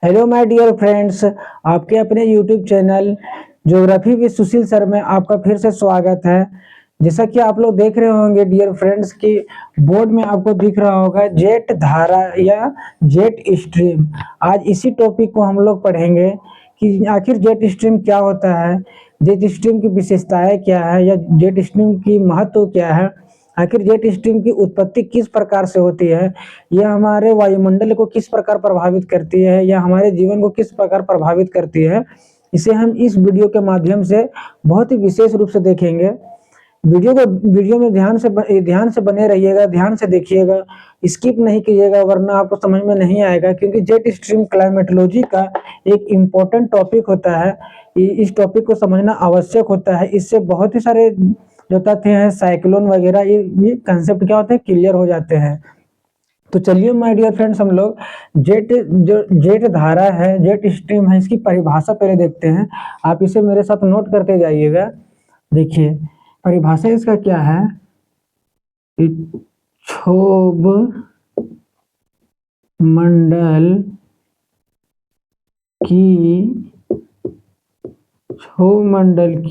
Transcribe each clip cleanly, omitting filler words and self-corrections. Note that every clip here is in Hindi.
हेलो माय डियर फ्रेंड्स, आपके अपने YouTube channel geography with Sushil sir में आपका फिर से स्वागत है। जैसा कि आप लोग देख रहे होंगे डियर फ्रेंड्स कि बोर्ड में आपको दिख रहा होगा जेट धारा या जेट स्ट्रीम। आज इसी टॉपिक को हम लोग पढ़ेंगे कि आखिर जेट स्ट्रीम क्या होता है, जेट स्ट्रीम की विशेषताएं क्या है या जेट स्ट्रीम की महत्व क्या है, आखिर जेट स्ट्रीम की उत्पत्ति किस प्रकार से होती है, यह हमारे वायुमंडल को किस प्रकार प्रभावित करती है या हमारे जीवन को किस प्रकार प्रभावित करती है। इसे हम इस वीडियो के माध्यम से बहुत ही विशेष रूप से देखेंगे। वीडियो में ध्यान से बने रहिएगा, ध्यान से देखिएगा, स्किप नहीं कीजिएगा वरना आपको समझ में नहीं आएगा, क्योंकि जेट स्ट्रीम क्लाइमेटोलॉजी का एक इम्पोर्टेंट टॉपिक होता है। इस टॉपिक को समझना आवश्यक होता है। इससे बहुत ही सारे जो तथ्य हैं, साइक्लोन वगैरह, ये कंसेप्ट क्या होते हैं, क्लियर हो जाते हैं। तो चलिए माय डियर फ्रेंड्स, हम लोग जेट धारा है, जेट स्ट्रीम है, इसकी परिभाषा पहले देखते हैं। आप इसे मेरे साथ नोट करते जाइएगा। देखिए परिभाषा इसका क्या है कि क्षोभ मंडल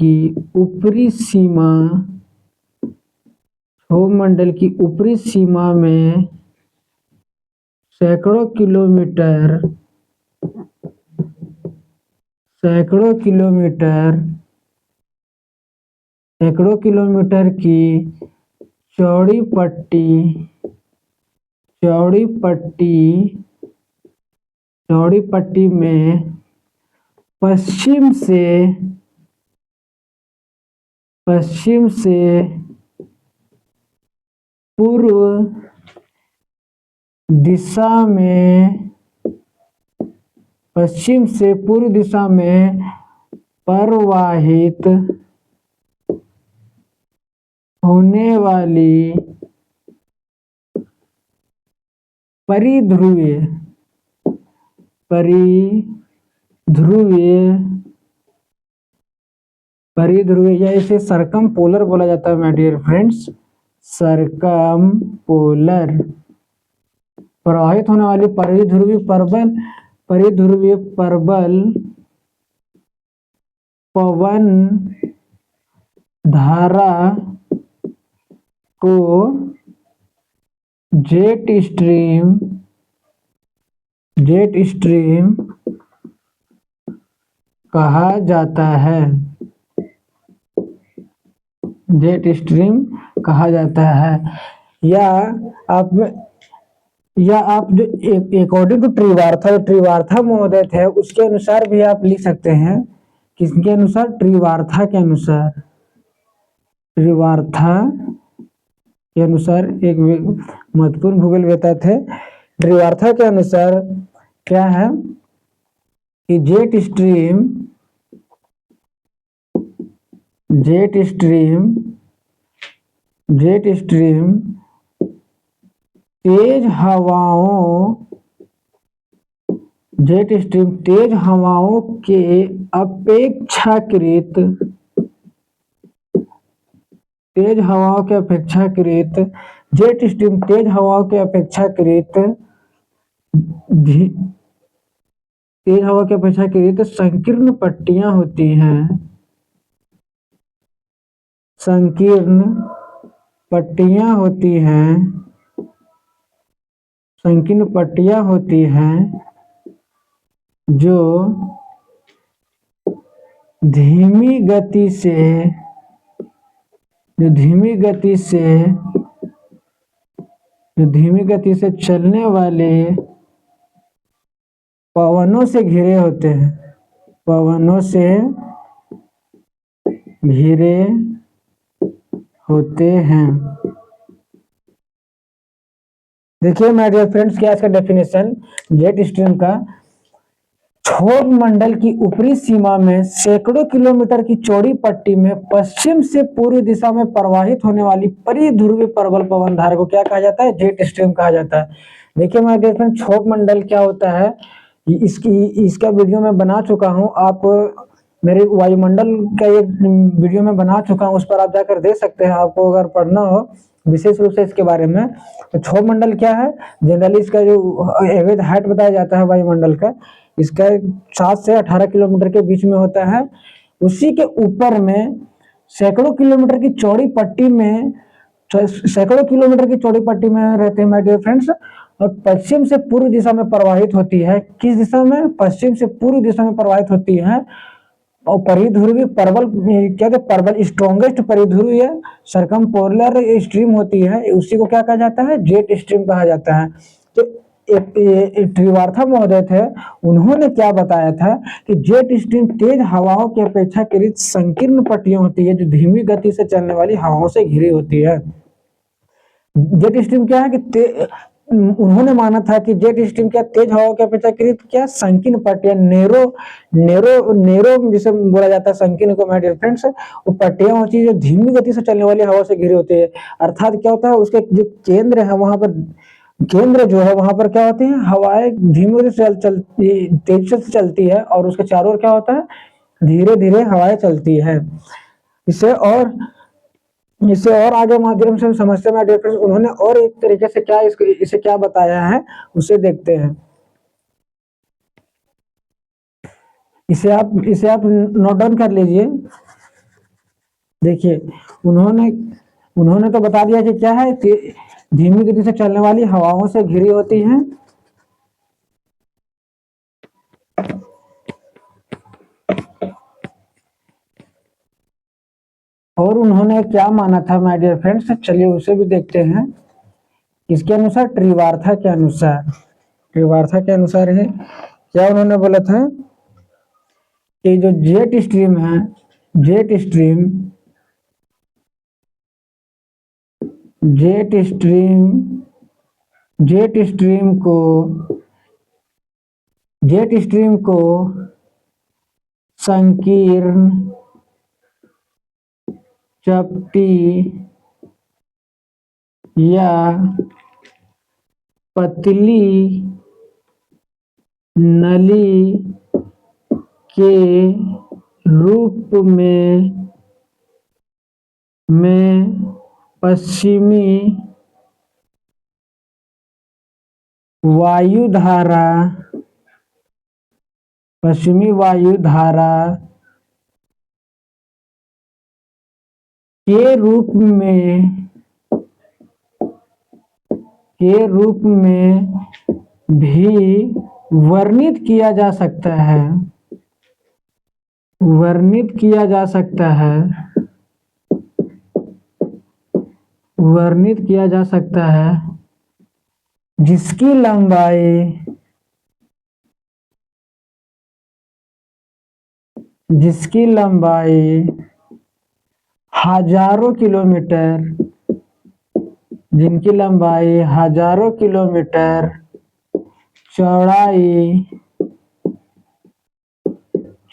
की ऊपरी सीमा में सैकड़ों किलोमीटर की चौड़ी पट्टी में पश्चिम से पूर्व दिशा में प्रवाहित होने वाली परिध्रुवीय या इसे सरकम पोलर बोला जाता है माय डियर फ्रेंड्स। सरकम पोलर प्रवाहित होने वाली परिध्रुवीय प्रबल पवन धारा को जेट स्ट्रीम कहा जाता है। जेट स्ट्रीम कहा जाता है। या आप जो अकॉर्डिंग टू ट्रिवार्था महोदय थे, उसके अनुसार भी आप लिख सकते हैं। किसके अनुसार? ट्रिवार्था के अनुसार एक महत्वपूर्ण भूगोलवेत्ता थे। ट्रिवार्था के अनुसार क्या है कि जेट स्ट्रीम तेज हवाओं के अपेक्षाकृत तेज हवाओं के अपेक्षाकृत संकीर्ण पट्टियां होती हैं। संकीर्ण पट्टियां होती हैं जो धीमी गति से चलने वाले पवनों से घिरे होते हैं। देखिए माय डियर फ्रेंड्स, क्या इसका डेफिनेशन जेट स्ट्रीम का? क्षोभ मंडल की ऊपरी सीमा में सैकड़ों किलोमीटर की चौड़ी पट्टी में पश्चिम से पूर्व दिशा में प्रवाहित होने वाली परिध्रुवीय प्रबल पवन धारा को क्या कहा जाता है? जेट स्ट्रीम कहा जाता है। देखिए माय डियर फ्रेंड्स, क्षोभ मंडल क्या होता है इसका वीडियो मैं बना चुका हूँ। आप मेरे वायुमंडल का एक वीडियो में बना चुका हूँ, उस पर आप जाकर देख सकते हैं। आपको अगर पढ़ना हो विशेष रूप से इसके बारे में। तो क्षोभ मंडल क्या है, जनरली इसका जो एवरेज हाइट बताया जाता है वायुमंडल का, इसका 7 से 18 किलोमीटर के बीच में होता है। उसी के ऊपर में सैकड़ों किलोमीटर की चौड़ी पट्टी में, सैकड़ों किलोमीटर की चौड़ी पट्टी में रहते हैं माय डियर फ्रेंड्स, और पश्चिम से पूर्व दिशा में प्रवाहित होती है। किस दिशा में, पश्चिम से पूर्व दिशा में प्रवाहित होती है। और परिध्रुवी प्रबल, क्या कहते हैं, प्रबल स्ट्रॉन्गेस्ट परिध्रुवीय सरकम पोलर स्ट्रीम होती है, उसी को क्या कहा जाता है, जेट स्ट्रीम कहा जाता है। तो त्रिवार्था महोदय थे, उन्होंने क्या बताया था कि जेट स्ट्रीम तेज हवाओं की अपेक्षाकृत संकीर्ण पट्टियां होती है, जो धीमी गति से चलने वाली हवाओं से घिरी होती है। जेट स्ट्रीम क्या है कि उन्होंने माना था कि जेट स्ट्रीम क्या तेज हवाओं के अपेक्षाकृत क्या संकीर्ण पट्टियां, नेरो नेरो नेरो जिसे बोला जाता है संकीर्ण को माय डियर फ्रेंड्स, वो पट्टियां होती है जो धीमी गति से चलने वाली हवा से घिरी होती है। अर्थात क्या होता है, उसके जो केंद्र है वहां पर, केंद्र जो है वहां पर क्या होती है, हवाएं धीमी गति से तेज से चलती है, और उसके चारों ओर क्या होता है, धीरे धीरे हवाएं चलती है। इसे और आगे माध्यम से हम समझते हैं डिफरेंस। उन्होंने और एक तरीके से क्या इसे क्या बताया है, उसे देखते हैं। इसे आप नोट डाउन कर लीजिए। देखिए, उन्होंने तो बता दिया कि क्या है, धीमी गति से चलने वाली हवाओं से घिरी होती है। और उन्होंने क्या माना था माय डियर फ्रेंड्स, चलिए उसे भी देखते हैं। इसके अनुसार त्रिवार्था के अनुसार है क्या उन्होंने बोला था कि जो जेट स्ट्रीम है, jet stream jet stream jet stream को संकीर्ण, चपटी या पतली नली के रूप में पश्चिमी वायुधारा के रूप में भी वर्णित किया जा सकता है, जिसकी लंबाई हजारों किलोमीटर,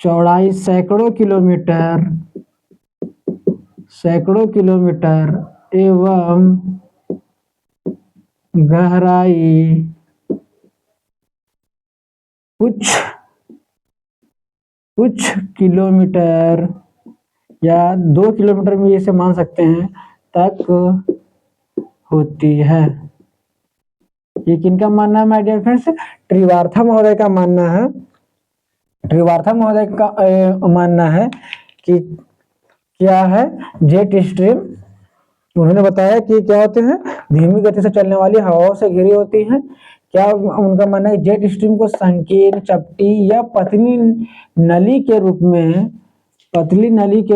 चौड़ाई सैकड़ों किलोमीटर एवं गहराई कुछ किलोमीटर या 2 किलोमीटर में इसे मान सकते हैं तक होती है। ये किनका मानना है माय डियर फ्रेंड्स, त्रिवार्था महोदय का मानना है। मानना है कि क्या है, जेट स्ट्रीम, उन्होंने बताया कि क्या होते हैं, धीमी गति से चलने वाली हवाओं से घिरी होती हैं। क्या उनका मानना है, जेट स्ट्रीम को संकीर्ण, चपटी या पतली नली के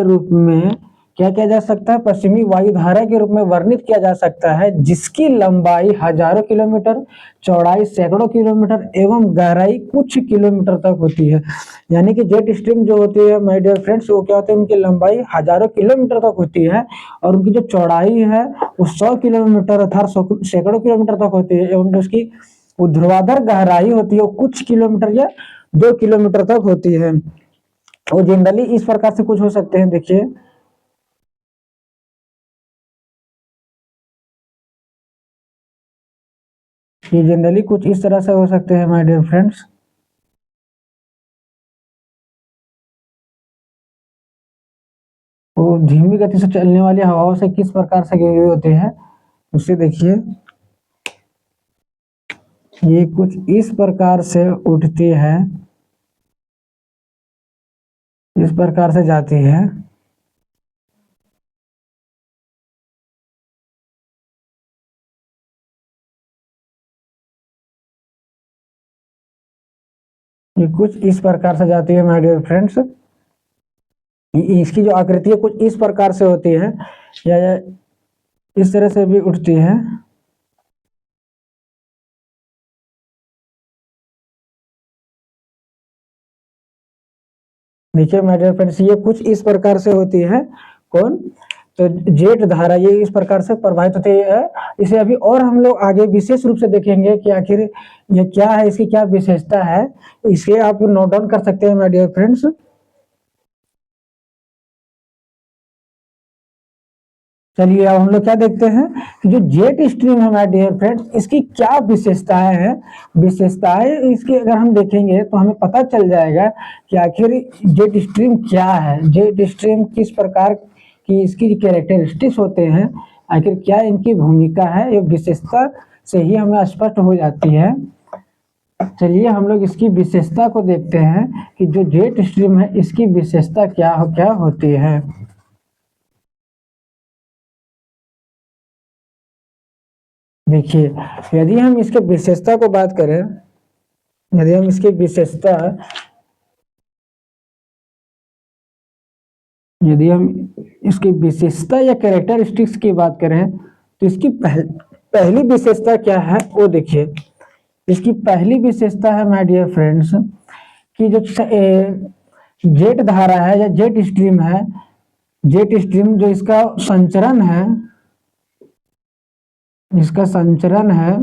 रूप में क्या किया जा सकता है, पश्चिमी वायुधारा के रूप में वर्णित किया जा सकता है, जिसकी लंबाई हजारों किलोमीटर, चौड़ाई सैकड़ों किलोमीटर एवं गहराई कुछ किलोमीटर तक होती है। यानी कि जेट स्ट्रीम जो होती है माय डियर फ्रेंड्स, वो क्या होते हैं, उनकी लंबाई हजारों किलोमीटर तक होती है, और उनकी जो चौड़ाई है वो 100 किलोमीटर अर्थात सैकड़ों किलोमीटर तक होती है, एवं जो उसकी ऊर्ध्वाधर गहराई होती है वो कुछ किलोमीटर या 2 किलोमीटर तक होती है। और जनरली इस प्रकार से कुछ हो सकते हैं। देखिए, ये जनरली कुछ इस तरह से हो सकते हैं माय डियर फ्रेंड्स। वो धीमी गति से चलने वाली हवाओं से किस प्रकार से घिरी होती है, उसे देखिए ये कुछ इस प्रकार से उठती है, इस प्रकार से जाती है। ये कुछ इस प्रकार से जाती है माय डियर फ्रेंड्स। इसकी जो आकृति है कुछ इस प्रकार से होती है, या इस तरह से भी उठती है। देखिए माय डियर फ्रेंड्स ये कुछ इस प्रकार से होती है। कौन? तो जेट धारा ये इस प्रकार से प्रवाहित होती है। इसे अभी और हम लोग आगे विशेष रूप से देखेंगे कि आखिर ये क्या है, इसकी क्या विशेषता है। इसे आप नोट डाउन कर सकते हैं माय डियर फ्रेंड्स। चलिए अब हम लोग क्या देखते हैं कि जो जेट स्ट्रीम है माय डियर फ्रेंड्स, इसकी क्या विशेषताएं हैं। विशेषताएं इसकी अगर हम देखेंगे तो हमें पता चल जाएगा कि आखिर जेट स्ट्रीम क्या है, जेट स्ट्रीम किस प्रकार की इसकी कैरेक्टरिस्टिक्स होते हैं, आखिर क्या इनकी भूमिका है, ये विशेषता से ही हमें स्पष्ट हो जाती है। चलिए हम लोग इसकी विशेषता को देखते हैं कि जो जेट स्ट्रीम है इसकी विशेषता क्या होती है। देखिए यदि हम इसके विशेषता को बात करें, यदि हम इसकी विशेषता, यदि हम इसकी विशेषता या कैरेक्टरिस्टिक्स की बात करें तो इसकी पहली विशेषता क्या है वो देखिए। इसकी पहली विशेषता है माय डियर फ्रेंड्स कि जो जेट धारा है या जेट स्ट्रीम है, जेट स्ट्रीम जो इसका संचरण है, इसका संचरण है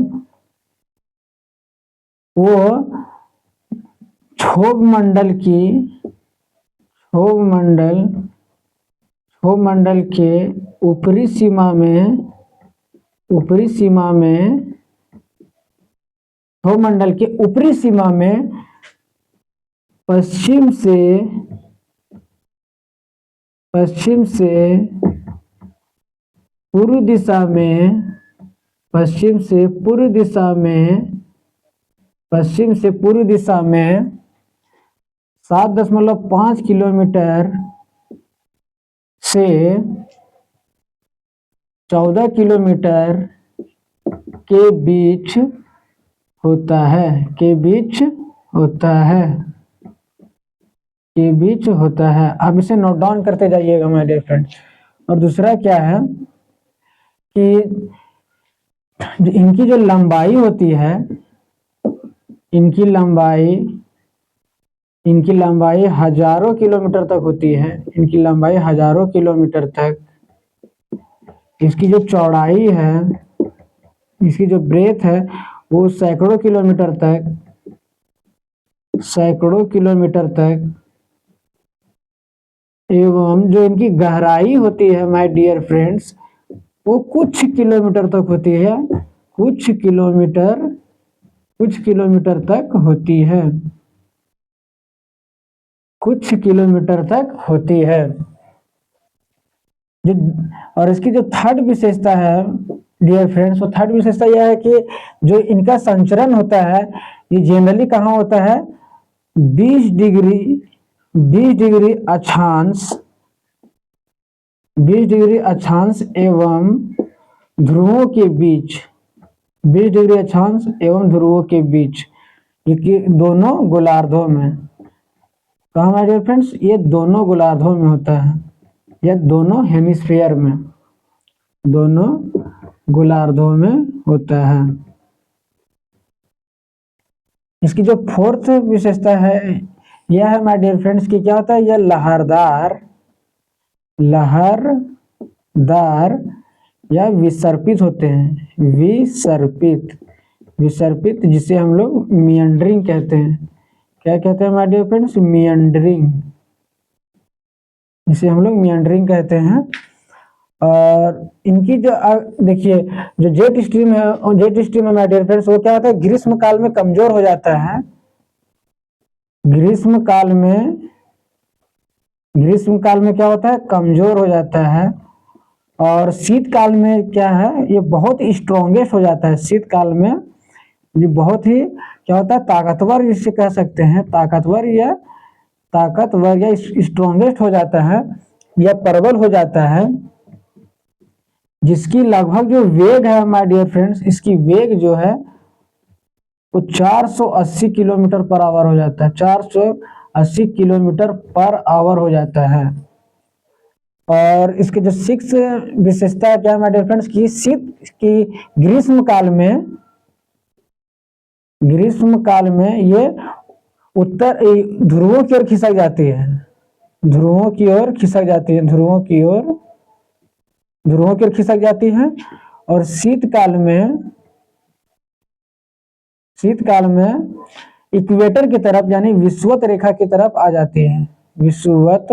वो क्षोभ मंडल की, क्षोभ मंडल के ऊपरी सीमा में, क्षोभ मंडल के ऊपरी सीमा में पश्चिम से पूर्व दिशा में, पश्चिम से पूर्व दिशा में 7.5 किलोमीटर से 14 किलोमीटर के बीच होता है, आप इसे नोट डाउन करते जाइएगा माय डियर फ्रेंड। और दूसरा क्या है कि इनकी जो लंबाई होती है, इनकी लंबाई हजारों किलोमीटर तक होती है, इनकी लंबाई हजारों किलोमीटर तक। इसकी जो चौड़ाई है, इसकी जो ब्रेथ है वो सैकड़ों किलोमीटर तक, एवं जो इनकी गहराई होती है माय डियर फ्रेंड्स वो कुछ किलोमीटर तक होती है, कुछ किलोमीटर तक होती है, कुछ किलोमीटर तक होती है। जो और इसकी जो थर्ड विशेषता है डियर फ्रेंड्स, वो थर्ड विशेषता यह है कि जो इनका संचरण होता है ये जनरली कहाँ होता है, 20 डिग्री अक्षांश, 20 डिग्री अक्षांश एवं ध्रुवों के बीच, 20 डिग्री अक्षांश एवं ध्रुवों के बीच, ये दोनों गोलार्धों में। कहाँ माय डियर फ्रेंड्स, ये दोनों गोलार्धों में होता है, या दोनों हेमिस्फीयर में, दोनों गोलार्धों में होता है। इसकी जो फोर्थ विशेषता है यह है माय डियर फ्रेंड्स कि क्या होता है, यह लहरदार या विसर्पित होते हैं, विसर्पित जिसे हम लोग मियंडरिंग कहते हैं। क्या कहते हैं माय डियर फ्रेंड्स, मियंडरिंग, जिसे हम लोग मियंडरिंग कहते हैं। और इनकी जो देखिए जो जेट स्ट्रीम है माय डियर फ्रेंड्स वो क्या होता है, ग्रीष्म काल में कमजोर हो जाता है, ग्रीष्म काल में क्या होता है, कमजोर हो जाता है। और शीतकाल में क्या है, ये बहुत स्ट्रॉन्गेस्ट हो जाता है। शीतकाल में ये बहुत ही क्या होता है, ताकतवर जिसे कह सकते हैं, ताकतवर या स्ट्रॉन्गेस्ट हो जाता है या प्रबल हो जाता है, जिसकी लगभग जो वेग है माय डियर फ्रेंड्स, इसकी वेग जो है वो 480 किलोमीटर पर आवर हो जाता है। 480 किलोमीटर पर आवर हो जाता है। और इसके जो सिक्स विशेषता क्या है माय डियर फ्रेंड्स, की शीत की ग्रीष्म काल में ये उत्तर ध्रुवों की ओर खिसक जाती है। ध्रुवों की ओर खिसक जाती है। खिसक जाती है। और शीतकाल में इक्वेटर की तरफ यानी विषुवत रेखा की तरफ आ जाती है। विषुवत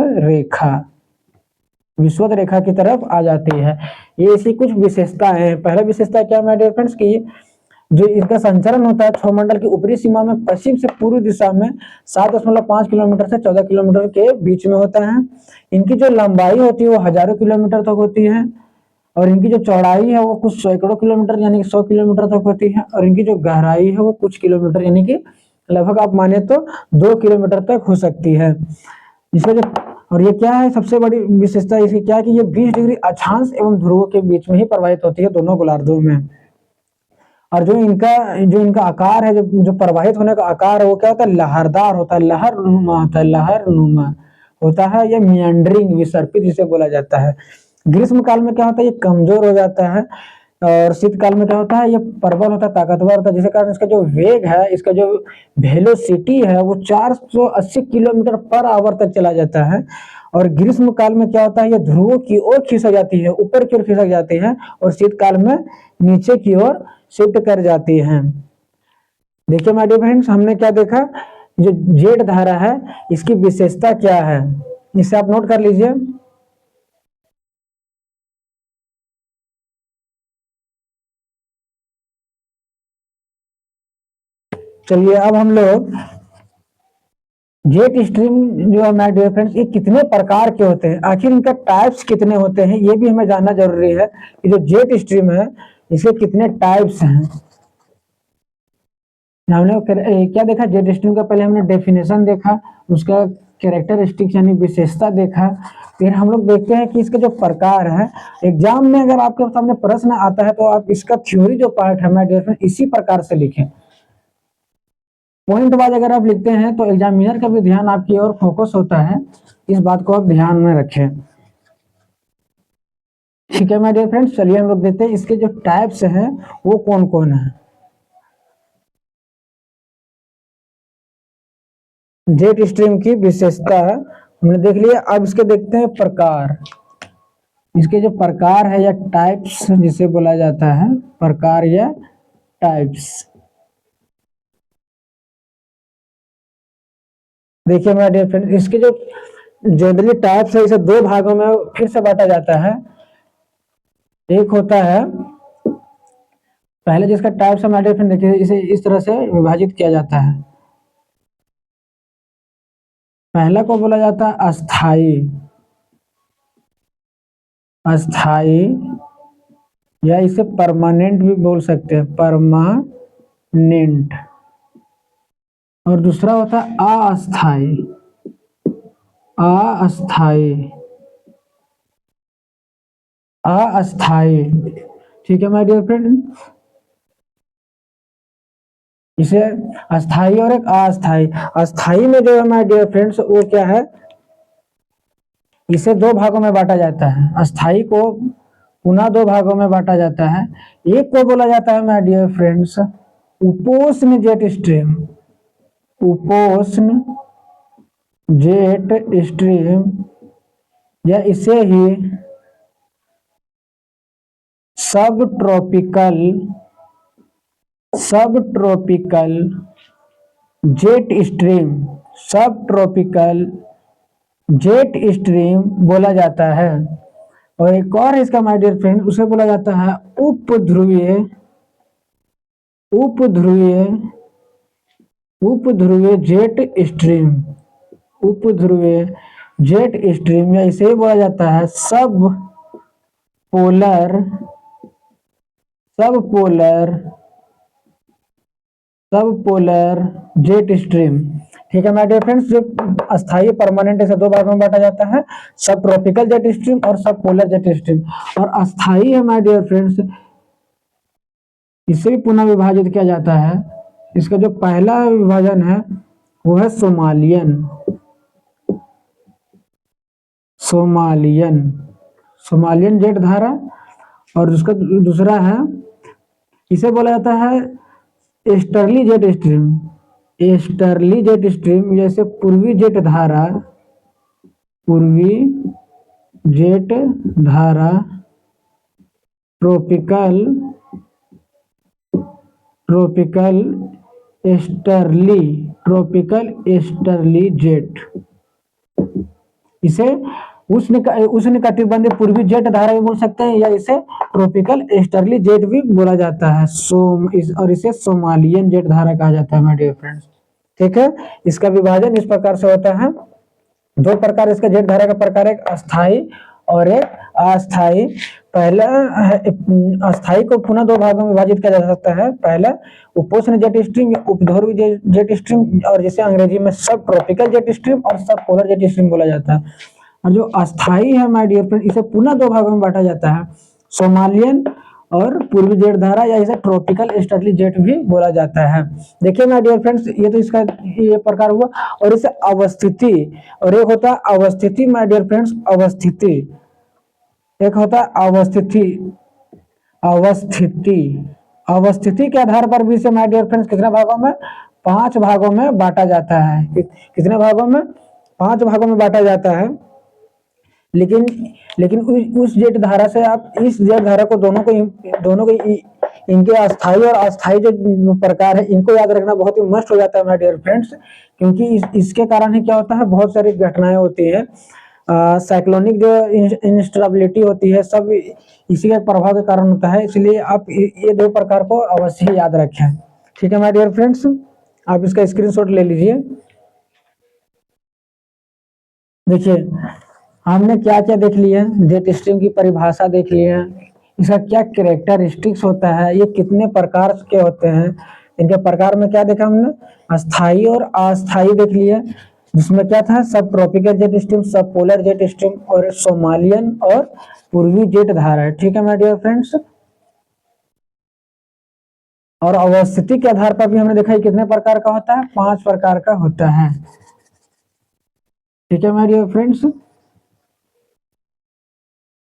रेखा की तरफ आ जाती है। ये इसी कुछ विशेषताएं हैं। पहला विशेषता क्या है माय डियर फ्रेंड्स, की जो इसका संचरण होता है क्षौमंडल की ऊपरी सीमा में पश्चिम से पूर्व दिशा में 7.5 किलोमीटर से 14 किलोमीटर के बीच में होता है। इनकी जो लंबाई होती है वो हजारों किलोमीटर तक होती है। और इनकी जो चौड़ाई है वो कुछ सैकड़ों किलोमीटर यानी कि 100 किलोमीटर तक होती है। और इनकी जो गहराई है वो कुछ किलोमीटर यानी कि लगभग आप माने तो 2 किलोमीटर तक हो सकती है। इसका जो और ये क्या है, सबसे बड़ी विशेषता इसकी क्या है कि ये 20 डिग्री अक्षांश एवं ध्रुवों के बीच में ही प्रवाहित होती है, दोनों गोलार्धों में। और जो इनका आकार है, जो प्रवाहित होने का आकार है वो क्या होता है, लहरदार होता है, लहरनुमा होता है। ये मियांडरिंग विसर्पित जिसे बोला जाता है। ग्रीष्म काल में क्या होता है, ये कमजोर हो जाता है। और शीतकाल में क्या होता है, ये प्रबल होता है, ताकतवर होता है, जिसके कारण इसका जो वेग है, इसका जो वेलोसिटी है वो 480 किलोमीटर पर आवर तक चला जाता है। और ग्रीष्म काल में क्या होता है, ये ध्रुवों की ओर खिसक जाती है, ऊपर की ओर खिसक जाती है। और शीतकाल में नीचे की ओर शिफ्ट कर जाती हैं। देखिए माय डियर फ्रेंड्स, हमने क्या देखा, जो जेट धारा है इसकी विशेषता क्या है, इसे आप नोट कर लीजिए। चलिए अब हम लोग जेट स्ट्रीम जो है माय डियर फ्रेंड्स, ये कितने प्रकार के होते हैं, आखिर इनका टाइप्स कितने होते हैं, ये भी हमें जानना जरूरी है कि जो जेट स्ट्रीम है इसके कितने टाइप्स हैं। हमने क्या देखा, जेट स्ट्रीम का पहले हमने डेफिनेशन देखा, उसका कैरेक्टरिस्टिक्स यानी विशेषता देखा। फिर हम लोग देखते हैं कि इसके जो प्रकार है, एग्जाम में अगर आपके सामने प्रश्न आता है तो आप इसका थ्योरी जो पार्ट है माय डियर फ्रेंड इसी प्रकार से लिखें। पॉइंट वाइज अगर आप लिखते हैं तो एग्जामिनर का भी ध्यान आपकी ओर फोकस होता है, इस बात को आप ध्यान में रखें। ठीक है माय डियर फ्रेंड्स, चलिए हम लोग देखते हैं इसके जो टाइप्स हैं वो कौन कौन है। जेट स्ट्रीम की विशेषता हमने देख लिया। अब इसके देखते हैं प्रकार। इसके जो प्रकार है या टाइप्स जिसे बोला जाता है, प्रकार या टाइप्स। देखिए मेरे डियर फ्रेंड, इसके जो जनरली टाइप्स है इसे दो भागों में फिर से बांटा जाता है। एक होता है, पहले जिसका टाइप्स है मेरे डियर फ्रेंड, देखिए इसे इस तरह से विभाजित किया जाता है। पहला को बोला जाता है अस्थाई, या इसे परमानेंट भी बोल सकते हैं, परमानेंट। और दूसरा होता है अस्थाई, ठीक है माय डियर फ्रेंड। इसे अस्थाई और एक अस्थाई। अस्थाई में जो है माय डियर फ्रेंड्स वो क्या है, इसे दो भागों में बांटा जाता है। अस्थाई को पुनः दो भागों में बांटा जाता है। एक को बोला जाता है माय डियर फ्रेंड्स उपोष्ण जेट स्ट्रीम, उपोष्ण जेट स्ट्रीम, या इसे ही सब ट्रॉपिकल जेट स्ट्रीम, सब ट्रॉपिकल जेट स्ट्रीम बोला जाता है। और एक और इसका माय डियर फ्रेंड, उसे बोला जाता है उपध्रुवीय जेट स्ट्रीम, उपध्रुवीय जेट स्ट्रीम, या इसे बोला जाता है सब पोलर, सब पोलर जेट स्ट्रीम। ठीक है माय डियर फ्रेंड्स, जो अस्थायी परमानेंट इसे दो भागों में बांटा जाता है, सब ट्रॉपिकल जेट स्ट्रीम और सब पोलर जेट स्ट्रीम। और अस्थायी है माय डियर फ्रेंड्स, इसे भी पुनः विभाजित किया जाता है। इसका जो पहला विभाजन है वो है सोमालियन, सोमालियन जेट धारा। और उसका दूसरा है, इसे बोला जाता है easterly jet stream, easterly jet stream. जैसे पूर्वी जेट धारा, पूर्वी जेट धारा, ट्रॉपिकल ईस्टर्ली जेट। इसे उष्णकटिबंधीय पूर्वी जेट धारा भी बोल सकते हैं, या इसे ट्रॉपिकल ईस्टर्ली जेट भी बोला जाता है। और इसे सोमालियन जेट धारा कहा जाता है माय डियर फ्रेंड्स। ठीक है, इसका विभाजन इस प्रकार से होता है। दो प्रकार इसका जेट धारा का प्रकार, एक अस्थाई और एक अस्थाई। पहला अस्थाई को पुनः दो भागों में विभाजित किया जा सकता है। पहला उपोष्ण जेट स्ट्रीम या उपध्रुवीय जेट स्ट्रीम, और जिसे अंग्रेजी में सब ट्रॉपिकल जेट स्ट्रीम और सब पोलर जेट स्ट्रीम बोला जाता है। और जो अस्थाई है माय डियर फ्रेंड, इसे पुनः दो भागों में बांटा जाता है, सोमालियन और पूर्वी जेट धारा, या इसे ट्रॉपिकल ईस्टर्ली जेट भी बोला जाता है। देखिए माय डियर फ्रेंड्स, ये तो इसका ये प्रकार हुआ। और इसे अवस्थिति, और एक होता है अवस्थिति माय डियर फ्रेंड्स, अवस्थिति। एक होता है अवस्थिति के आधार पर भी इसे माय डियर फ्रेंड्स कितने भागों में, 5 भागों में बांटा जाता है। कितने भागों में, 5 भागों में बांटा जाता है। लेकिन उस जेट धारा से आप इस जेट धारा को दोनों को इनके अस्थाई और अस्थाई जो प्रकार है, इनको याद रखना बहुत ही मस्ट हो जाता है माय डियर फ्रेंड्स। क्योंकि इसके कारण ही क्या होता है, बहुत सारी घटनाएं होती है। साइक्लोनिक जो इंस्टेबिलिटी होती है, सब इसी के प्रभाव के कारण होता है। इसलिए आप ये दो प्रकार को अवश्य ही याद रखें। ठीक है माय डियर फ्रेंड्स, आप इसका स्क्रीनशॉट ले लीजिए। देखिए हमने क्या क्या देख लिया, जेट स्ट्रीम की परिभाषा देख ली है, इसका क्या कैरेक्टरिस्टिक्स होता है, ये कितने प्रकार के होते हैं, इनके प्रकार में क्या देखा हमने, अस्थाई और अस्थाई देख लिया, जिसमें क्या था, सब ट्रॉपिकल जेट स्ट्रीम, सब पोलर जेट स्ट्रीम और सोमालियन और पूर्वी जेट धारा। ठीक है माय डियर फ्रेंड्स। और अवस्थिति के आधार पर भी हमने देखा कितने प्रकार का होता है, 5 प्रकार का होता है। ठीक है माय डियर फ्रेंड्स।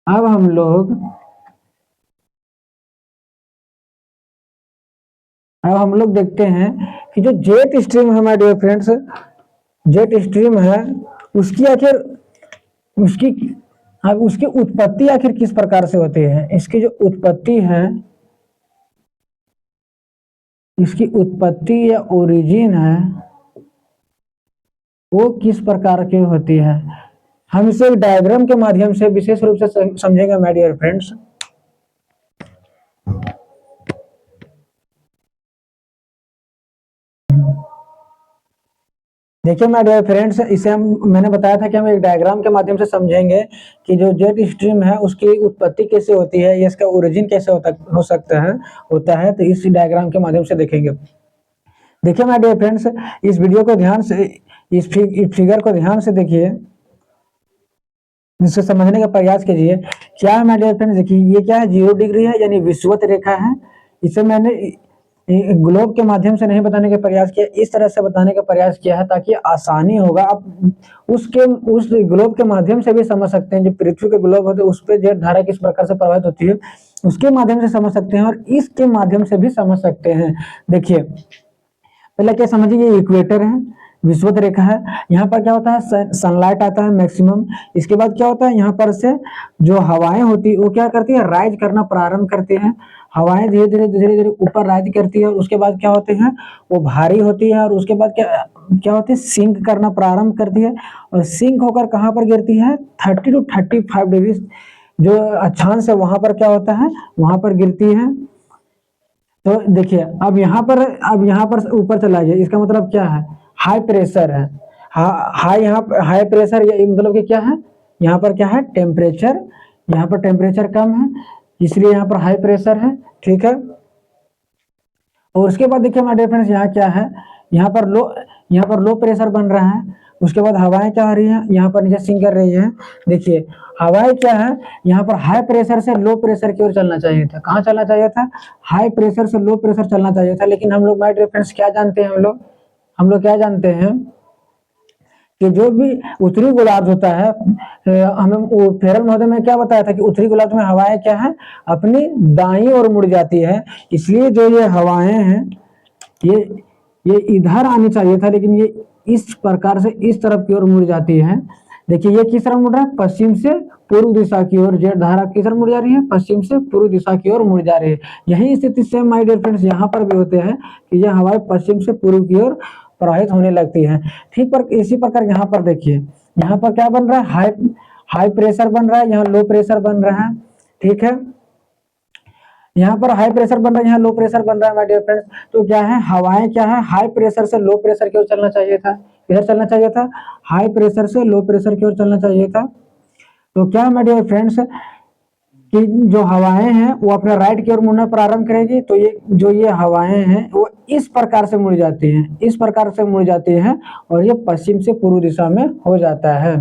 अब हम लोग देखते हैं कि जो जेट स्ट्रीम है my dear friends, jet stream है, उसकी उत्पत्ति आखिर किस प्रकार से होती है। इसकी जो उत्पत्ति है, इसकी उत्पत्ति या ओरिजिन है, वो किस प्रकार की होती है, हम इसे एक डायग्राम के माध्यम से विशेष रूप से समझेंगे माय डियर फ्रेंड्स। देखिए माय डियर फ्रेंड्स, इसे मैंने बताया था कि हम एक डायग्राम के माध्यम से समझेंगे कि जो जेट स्ट्रीम है उसकी उत्पत्ति कैसे होती है, या इसका ओरिजिन कैसे होता है, तो इस डायग्राम के माध्यम से देखेंगे। देखिए माय डियर फ्रेंड्स, इस वीडियो को ध्यान से, इस फिगर को ध्यान से देखिए, इससे समझने का प्रयास कीजिए। क्या है माय डियर फ्रेंड्स, देखिए ये क्या है, 0 डिग्री है, यानी विषुवत रेखा है। इसे मैंने ग्लोब के माध्यम से नहीं बताने का प्रयास किया, इस तरह से बताने का प्रयास किया है ताकि आसानी होगा। आप उस ग्लोब के माध्यम से भी समझ सकते हैं, जो पृथ्वी के ग्लोब होते हैं उस पर जेट धारा किस प्रकार से प्रभावित होती है, उसके माध्यम से समझ सकते हैं, और इसके माध्यम से भी समझ सकते हैं। देखिए पहले क्या समझिए, ये इक्वेटर है, विषुवत रेखा है, यहाँ पर क्या होता है, सनलाइट आता है मैक्सिमम। इसके बाद क्या होता है, यहाँ पर से जो हवाएं होती है वो क्या करती है, राइज करना प्रारंभ करती है। हवाएं धीरे धीरे ऊपर राइज करती है, और उसके बाद क्या होते हैं, वो भारी होती है, और उसके बाद क्या होती है, सिंक करना प्रारंभ करती है, और सिंक होकर कहाँ पर गिरती है, 30 to 35 डिग्री जो अक्षांश है वहां पर क्या होता है, वहां पर गिरती है। तो देखिए अब यहाँ पर ऊपर चला जाए, इसका मतलब क्या है, हाई प्रेशर है। हाई प्रेशर मतलब कि क्या है, यहाँ पर क्या है, टेम्परेचर यहाँ पर टेम्परेचर कम है इसलिए यहाँ पर हाई प्रेशर है, ठीक है। और उसके बाद देखिए माय डियर फ्रेंड्स यहाँ क्या है, यहाँ पर लो प्रेशर बन रहा है। उसके बाद हवाएं क्या हो रही हैं, यहाँ पर नीचे सिंक कर रही है। देखिए हवाएं क्या है, यहाँ पर हाई प्रेशर से लो प्रेशर की ओर चलना चाहिए था। कहाँ चलना चाहिए था, हाई प्रेशर से लो प्रेशर चलना चाहिए था। लेकिन हम लोग माय डियर फ्रेंड्स क्या जानते हैं, हम लोग क्या जानते हैं कि जो भी उत्तरी गोलार्ध होता है, हमें फेरल महोदय में क्या बताया था कि उत्तरी गोलार्ध में हवाएं क्या है, अपनी दाईं ओर मुड़ जाती है। इसलिए जो ये हवाएं हैं ये इधर आनी चाहिए था, लेकिन ये इस प्रकार से इस तरफ की ओर मुड़ जाती है। देखिए ये किस तरफ मुड़ रहा है, पश्चिम से पूर्व दिशा की ओर। जेट धारा किस तरफ मुड़ जा रही है, पश्चिम से पूर्व दिशा की ओर मुड़ जा रही है। यही स्थिति सेम माय डियर फ्रेंड्स यहाँ पर भी होते हैं कि ये हवाएं पश्चिम से पूर्व की ओर प्रवाहित होने लगती है, ठीक। पर इसी प्रकार यहाँ पर देखिए, यहाँ पर क्या बन रहा है, हाई प्रेशर बन रहा है, यहाँ लो प्रेशर बन रहा है, ठीक है। यहाँ पर हाई प्रेशर बन रहा है, यहाँ लो प्रेशर बन रहा है माय डियर फ्रेंड्स। तो क्या है, हवाएं क्या है, हाई प्रेशर से लो प्रेशर की ओर चलना चाहिए था। इधर चलना चाहिए था, हाई प्रेशर से लो प्रेशर की ओर चलना चाहिए था। तो क्या माय डियर फ्रेंड्स कि जो हवाएं हैं वो अपने राइट की ओर मुड़ना प्रारंभ करेगी। तो ये हवाएं हैं वो इस प्रकार से मुड़ जाती हैं, इस प्रकार से मुड़ जाती हैं और ये पश्चिम से पूर्व दिशा में हो जाता है।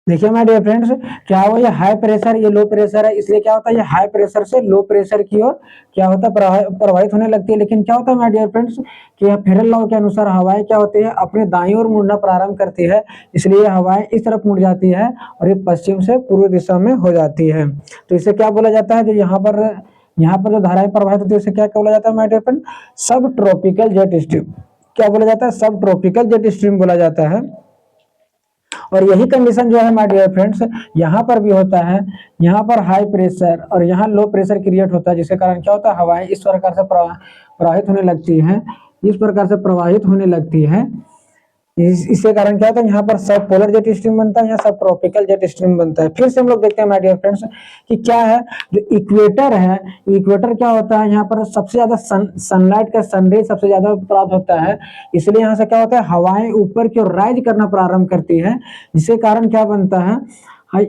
देखिए माय डियर फ्रेंड्स, क्या हुआ, ये हाई प्रेशर ये लो प्रेशर है, इसलिए क्या होता है, ये हाई प्रेशर से लो प्रेशर की ओर क्या होता है, प्रवाहित होने लगती है। लेकिन क्या होता है माय डियर फ्रेंड्स कि यह फेरल लॉ के अनुसार हवाएं क्या होती है, अपने दाईं ओर मुड़ना प्रारंभ करती है। इसलिए हवाएं इस तरफ मुड़ जाती है और ये पश्चिम से पूर्व दिशा में हो जाती है। तो इसे क्या बोला जाता है, जो यहाँ पर जो धाराएं प्रवाहित होती है उसे क्या बोला जाता है माय डियर फ्रेंड, सब ट्रॉपिकल जेट स्ट्रीम। क्या बोला जाता है, सब ट्रॉपिकल जेट स्ट्रीम बोला जाता है। और यही कंडीशन जो है माय डियर फ्रेंड्स यहाँ पर भी होता है। यहाँ पर हाई प्रेशर और यहाँ लो प्रेशर क्रिएट होता है, जिसके कारण क्या होता है, हवाएं इस प्रकार से प्रवाहित होने लगती हैं, इस प्रकार से प्रवाहित होने लगती है। इसके कारण क्या होता है, यहाँ पर सब पोलर जेट स्ट्रीम बनता है, यहाँ सब ट्रॉपिकल जेट स्ट्रीम बनता है। फिर से हम लोग देखते हैं माय डियर फ्रेंड्स कि क्या है, जो इक्वेटर है, इक्वेटर क्या होता है, यहाँ पर सबसे ज्यादा सनलाइट का सनरे सबसे ज्यादा प्राप्त होता है। इसलिए यहाँ से क्या होता है, हवाएं ऊपर की ओर राइज करना प्रारंभ करती है, जिसके कारण क्या बनता है,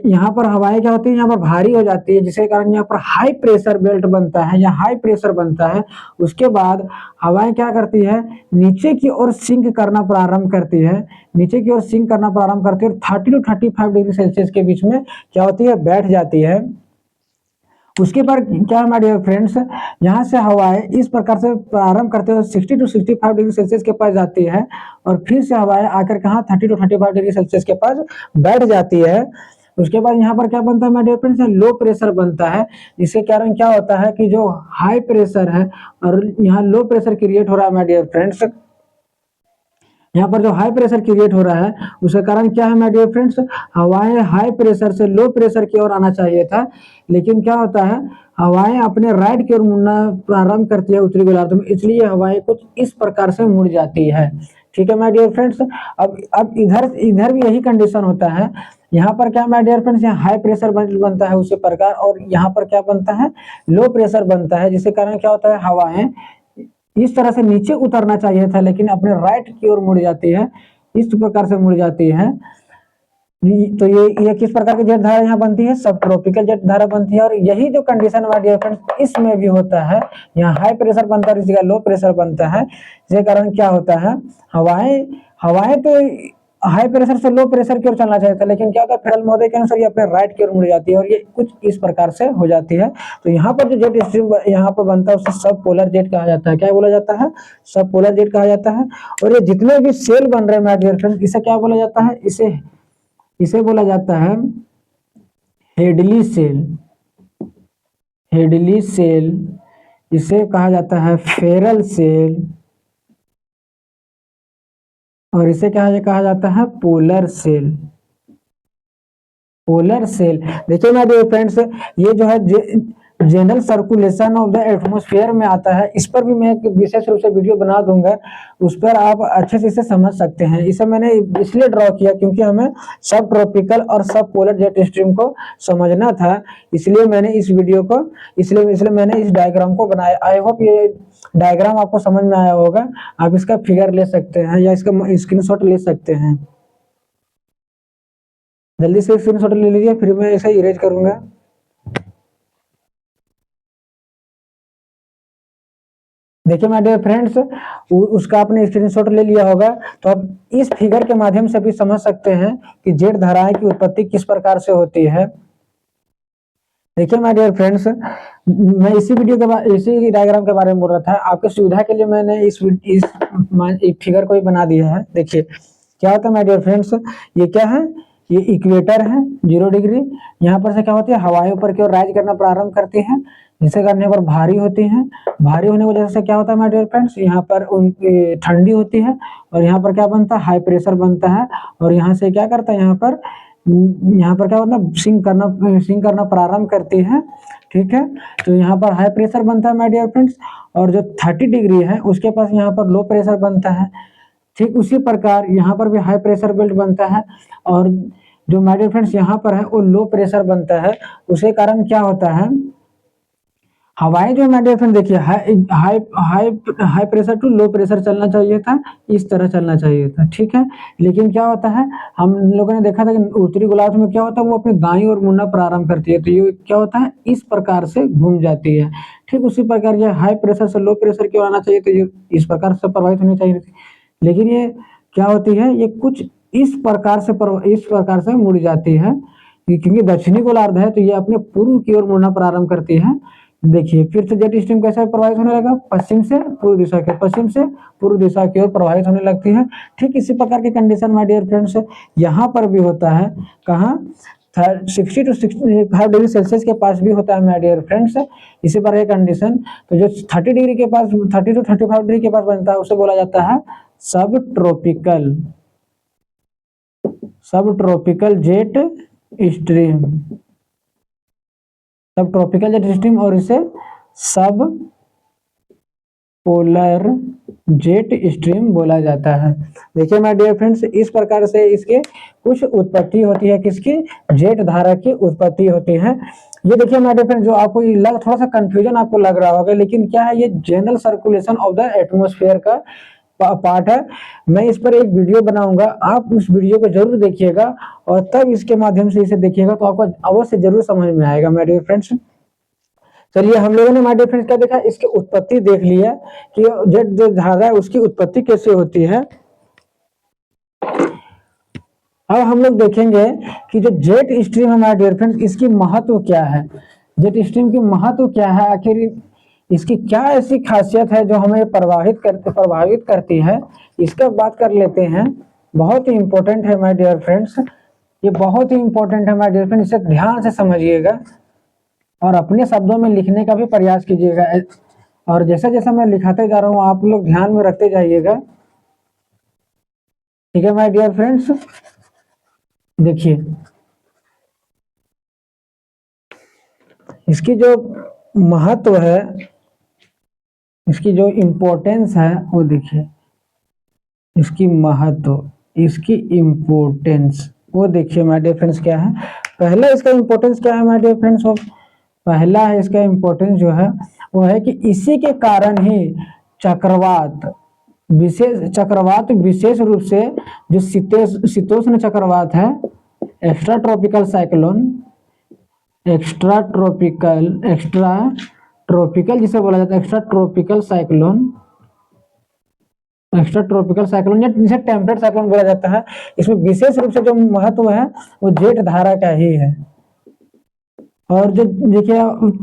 यहाँ पर हवाएं क्या होती है, यहाँ पर भारी हो जाती है, जिसके कारण यहाँ पर हाई प्रेशर बेल्ट बनता है या हाई प्रेशर बनता है। उसके बाद हवाएं क्या करती है, नीचे की ओर सिंक करना प्रारंभ करती है, नीचे की ओर सिंक करना प्रारंभ करती है और 30 to 35 डिग्री सेल्सियस के बीच में क्या होती है, बैठ जाती है। उसके बाद क्या हमारे डियर फ्रेंड्स, यहाँ से हवाएं इस प्रकार से प्रारंभ करते हुए 60 to 65 डिग्री सेल्सियस के पास जाती है और फिर से हवाएं आकर कहाँ 30 to 35 डिग्री सेल्सियस के पास बैठ जाती है। उसके बाद यहाँ पर क्या बनता है my dear friends, low pressure बनता है, जिसके कारण क्या होता है कि जो हाई प्रेशर है और यहाँ लो प्रेशर क्रिएट हो रहा है माय डियर फ्रेंड्स, यहाँ पर जो हाई प्रेशर क्रिएट हो रहा है उसके कारण क्या है माय डियर फ्रेंड्स, हवाएं हाई प्रेशर से लो प्रेशर की ओर आना चाहिए था, लेकिन क्या होता है, हवाएं अपने राइट की ओर मुड़ना प्रारंभ करती है उत्तरी गोलार्ध में, इसलिए हवाएं कुछ इस प्रकार से मुड़ जाती है। ठीक है माय डियर फ्रेंड्स। अब इधर भी यही कंडीशन होता है। यहाँ पर क्या माय डियर फ्रेंड्स, यहाँ हाई प्रेशर बनता है उसी प्रकार, और यहाँ पर क्या बनता है, लो प्रेशर बनता है, जिसके कारण क्या होता है, हवाएं इस तरह से नीचे उतरना चाहिए था लेकिन अपने राइट की ओर मुड़ जाती है, इस प्रकार से मुड़ जाती है। तो ये किस प्रकार की जेट धारा यहाँ बनती है, सब ट्रॉपिकल जेट धारा बनती है। और यही जो कंडीशन माय डियर फ्रेंड्स इसमें भी होता है, यहाँ हाई प्रेशर बनता है, इसी का लो प्रेशर बनता है, जिसके कारण क्या होता है, हवाएं तो हाई प्रेशर से लो प्रेशर की ओर चलना चाहिए था, लेकिन क्या होता है, फेरल महोदय के अनुसार ये अपने राइट की ओर मुड़ जाती है और ये कुछ इस प्रकार से हो जाती है। तो यहाँ पर जो जेट स्ट्रीम यहाँ पर बनता है उसे सब पोलर जेट कहा जाता है। क्या बोला जाता है, सब पोलर जेट कहा जाता है। और ये जितने भी सेल बन रहे हैं माय डियर फ्रेंड्स, इसे क्या बोला जाता है, इसे बोला जाता है हेडली सेल, हेडली सेल, इसे कहा जाता है फेरल सेल, और इसे क्या कहा जाता है, पोलर सेल, पोलर सेल। देखिए माय डियर फ्रेंड्स, ये जो है general circulation of the atmosphere में आता है। इस पर भी मैं एक विशेष रूप से वीडियो बना दूंगा, उस पर आप अच्छे से इसे समझ सकते हैं। इसे मैंने इसलिए ड्रॉ किया क्योंकि हमें सब ट्रॉपिकल और सब पोलर जेट स्ट्रीम को समझना था, इसलिए मैंने इस वीडियो को इसलिए मैंने इस डायग्राम को बनाया। आई होप ये डायग्राम आपको समझ में आया होगा। आप इसका फिगर ले सकते हैं या इसका स्क्रीनशॉट ले सकते हैं। जल्दी से स्क्रीनशॉट ले लीजिए, फिर मैं इसे इरेज करूंगा। देखिए माय डियर फ्रेंड्स, उसका आपने स्क्रीनशॉट ले लिया होगा, तो अब इस फिगर के माध्यम से भी समझ सकते हैं कि जेट धाराएं की उत्पत्ति किस प्रकार से होती है। देखिए माय डियर फ्रेंड्स, मैं इसी डायग्राम के बारे में बोल रहा था। आपके सुविधा के लिए मैंने इस फिगर को ही बना दिया है। देखिए क्या होता है माय डियर फ्रेंड्स, ये क्या है, ये इक्वेटर है 0 डिग्री। यहाँ पर से क्या होती है, हवाएं ऊपर की ओर राइज करना प्रारंभ करती हैं, जिसे करने पर भारी होती हैं। भारी होने की वजह से क्या होता है माय डियर फ्रेंड्स, यहाँ पर ठंडी होती है और यहाँ पर क्या बनता है, हाई प्रेशर बनता है। और यहाँ से क्या करता है, यहाँ पर क्या होता है, सिंक करना प्रारंभ करती है। ठीक है, तो यहाँ पर हाई प्रेशर बनता है माय डियर फ्रेंड्स, और जो 30 डिग्री है उसके पास यहाँ पर लो प्रेशर बनता है। ठीक उसी प्रकार यहाँ पर भी हाई प्रेशर बेल्ट बनता है, और जो माय डियर फ्रेंड्स यहाँ पर है वो लो प्रेशर बनता है। उसके कारण क्या होता है, हवाएं जो माय डियर फ्रेंड देखिए high pressure to low pressure चलना चाहिए था, इस तरह चलना चाहिए था। ठीक है, लेकिन क्या होता है, हम लोगों ने देखा था कि उत्तरी गोलार्ध में क्या होता है, वो अपनी दाईं ओर मुड़ना प्रारंभ करती है, तो ये क्या होता है, इस प्रकार से घूम जाती है। ठीक उसी प्रकार ये हाई प्रेशर से लो प्रेशर की ओर आना चाहिए, तो ये इस प्रकार से प्रभावित होनी चाहिए थी, लेकिन ये क्या होती है, ये कुछ इस प्रकार से मुड़ जाती है, क्योंकि दक्षिणी गोलार्ध है तो ये अपने पूर्व की ओर मुड़ना प्रारंभ करती है। देखिए फिर से जेट स्ट्रीम कैसे प्रभावित होने लगा, पश्चिम से पूर्व दिशा की ओर प्रभावित होने लगती है। ठीक इसी प्रकार की कंडीशन माय डियर फ्रेंड्स यहाँ पर भी होता है। कहाँ, 60 to 65 डिग्री सेल्सियस के पास भी होता है माय डियर फ्रेंड्स इसी प्रकार की कंडीशन। तो जो 30 डिग्री के पास, 30 to 35 डिग्री के पास बनता है उसे बोला जाता है सब ट्रॉपिकल जेट स्ट्रीम, सब ट्रॉपिकल जेट स्ट्रीम, और इसे सब पोलर जेट स्ट्रीम बोला जाता है। देखिए माय डियर फ्रेंड्स, इस प्रकार से इसके कुछ उत्पत्ति होती है, किसकी, जेट धारा की उत्पत्ति होती है। ये देखिए माय डियर फ्रेंड्स, जो आपको थोड़ा सा कंफ्यूजन आपको लग रहा होगा, लेकिन क्या है, ये general circulation of the atmosphere का पार्ट है। मैं इस पर एक वीडियो बनाऊंगा, आप उस वीडियो को जरूर देखिएगा और तब इसके माध्यम से इसे देखिएगा, तो आपको अवश्य जरूर समझ में आएगा माय डियर फ्रेंड्स। चलिए हम लोगों ने माय डियर फ्रेंड्स क्या देखा, इसकी उत्पत्ति देख ली है कि जेट जो धारा है उसकी उत्पत्ति कैसे होती है। अब हम लोग देखेंगे कि जो जेट स्ट्रीम है माय डियर फ्रेंड्स, इसकी महत्व क्या है, जेट स्ट्रीम की महत्व क्या है, आखिर इसकी क्या ऐसी खासियत है जो हमें प्रभावित करती है, इसका बात कर लेते हैं। बहुत ही इंपॉर्टेंट है माय डियर फ्रेंड्स, ये बहुत ही इंपॉर्टेंट है माय डियर फ्रेंड्स, इसे ध्यान से समझिएगा और अपने शब्दों में लिखने का भी प्रयास कीजिएगा, और जैसा जैसा मैं लिखाते जा रहा हूँ आप लोग ध्यान में रखते जाइएगा। ठीक है माय डियर फ्रेंड्स, देखिए इसकी जो महत्व है, इसकी जो इम्पोर्टेंस है वो देखिए, इसकी महत्व, इसकी इम्पोर्टेंस वो देखिए माय डियर फ्रेंड्स क्या है। पहला इसका इम्पोर्टेंस क्या है माय डियर फ्रेंड्स, पहला है इसका इम्पोर्टेंस जो है वो है कि इसी के कारण ही चक्रवात विशेष रूप से जो शीतोष्ण चक्रवात है, एक्स्ट्रा ट्रॉपिकल जिसे बोला जाता है एक्स्ट्रा ट्रॉपिकल साइक्लोन या जिसे टेम्परेट साइक्लोन बोला जाता है, इसमें विशेष रूप से जो महत्व है वो जेट धारा का ही है। और जो देखिए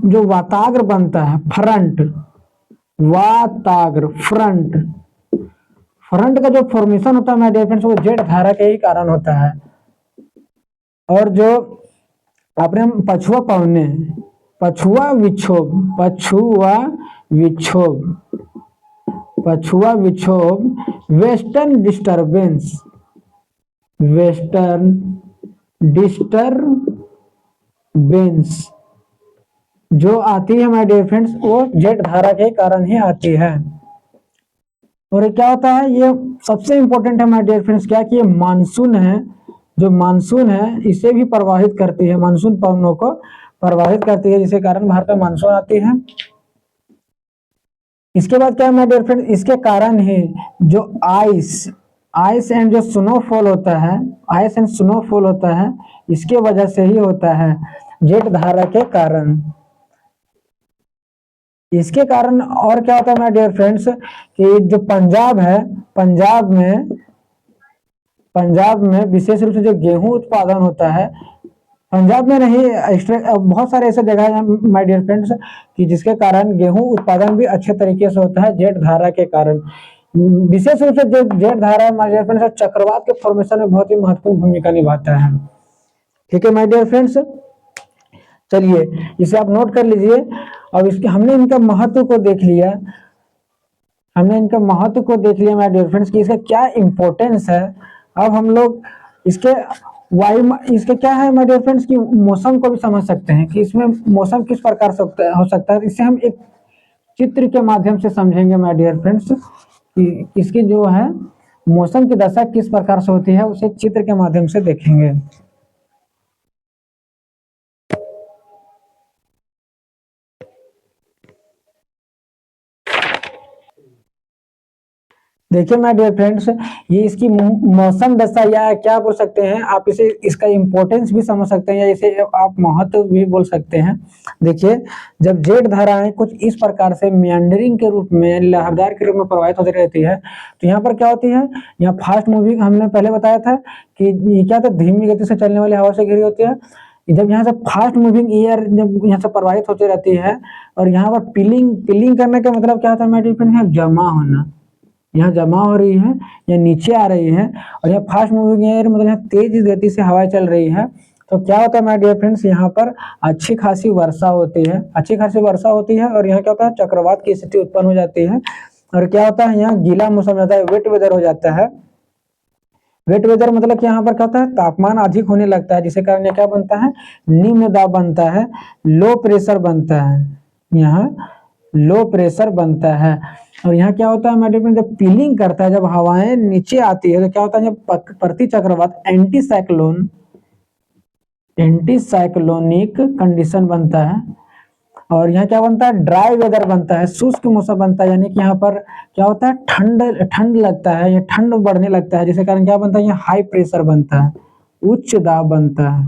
जो वाताग्र बनता है, फ्रंट का जो फॉर्मेशन होता है माय डियर फ्रेंड्स, वो जेट धारा के ही कारण होता है। और जो आपने पछुआ विक्षोभ वेस्टर्न डिस्टरबेंस जो आती है माय डियर फ्रेंड्स वो जेट धारा के कारण ही आती है। और ये क्या होता है, ये सबसे इंपॉर्टेंट है माय डियर फ्रेंड्स क्या कि ये मानसून है, जो मानसून है इसे भी प्रवाहित करती है, मानसून पवनों को प्रवाहित करती है, जिसके कारण भारत में मानसून आती है। इसके बाद क्या है माय डियर फ्रेंड, इसके कारण ही जो आइस आइस एंड जो स्नोफॉल होता है, आइस एंड स्नोफॉल होता है, इसके वजह से ही होता है, जेट धारा के कारण। इसके कारण और क्या होता है माय डियर फ्रेंड्स कि जो पंजाब है, पंजाब में विशेष रूप से जो गेहूं उत्पादन होता है, पंजाब में नहीं, बहुत सारे ऐसे जगह हैं माय डियर फ्रेंड्स कि जिसके कारण गेहूं उत्पादन भी अच्छे तरीके से होता है जेट धारा के कारण। विशेष रूप से जो जेट धारा है माय डियर फ्रेंड्स चक्रवात के फॉर्मेशन में बहुत ही महत्वपूर्ण भूमिका निभाता है। ठीक है माय डियर फ्रेंड्स, चलिए इसे आप नोट कर लीजिए। अब इसके हमने इनका महत्व को देख लिया, माय डियर फ्रेंड्स कि इसका क्या इंपॉर्टेंस है। अब हम लोग इसके इसके क्या है माय डियर फ्रेंड्स कि मौसम को भी समझ सकते हैं कि इसमें मौसम किस प्रकार से हो सकता है। इससे हम एक चित्र के माध्यम से समझेंगे माय डियर फ्रेंड्स कि इसकी जो है मौसम की दशा किस प्रकार से होती है, उसे चित्र के माध्यम से देखेंगे। देखिए माय डियर फ्रेंड्स, ये इसकी मौसम दशा या क्या बोल सकते हैं आप, इसे इसका इंपॉर्टेंस भी समझ सकते हैं या इसे आप महत्व भी बोल सकते हैं। देखिए जब जेट धाराएं कुछ इस प्रकार से मियांडरिंग के रूप में, लहरदार के रूप में प्रवाहित होती रहती है, तो यहाँ पर क्या होती है, यहाँ फास्ट मूविंग हमने पहले बताया था कि ये क्या था, धीमी गति से चलने वाली हवा से घिरी होती है। जब यहाँ से फास्ट मूविंग एयर जब यहाँ से प्रवाहित होती रहती है और यहाँ पर पिलिंग करने का मतलब क्या होता है माय डियर फ्रेंड्स, यहाँ जमा होना, यहाँ जमा हो रही है या नीचे आ रही है, और यहाँ फास्ट मूविंग एयर मतलब यहाँ तेज गति से हवाएं चल रही है, तो क्या होता है माय डियर फ्रेंड्स, यहाँ पर अच्छी खासी वर्षा होती है, और यहाँ क्या होता है, चक्रवात की स्थिति उत्पन्न हो जाती है। और क्या होता है, यहाँ गीला मौसम हो जाता है, वेट वेदर हो जाता है। वेट वेदर मतलब कि यहाँ पर क्या होता है, तापमान अधिक होने लगता है, जिसके कारण क्या बनता है, निम्न दाब बनता है, लो प्रेशर बनता है, यहाँ लो प्रेशर बनता है। और यहाँ क्या होता है माय डियर फ्रेंड, जब पीलिंग करता है, जब हवाएं नीचे आती है तो क्या होता है, जब प्रति चक्रवात एंटी साइक्लोनिक कंडीशन बनता है। और यहाँ क्या बनता है, ड्राई वेदर बनता है, शुष्क मौसम बनता है, यानी कि यहाँ पर क्या होता है, ठंड लगता है, या ठंड बढ़ने लगता है, जिसके कारण क्या बनता है, यहाँ हाई प्रेशर बनता है, उच्च दाब बनता है,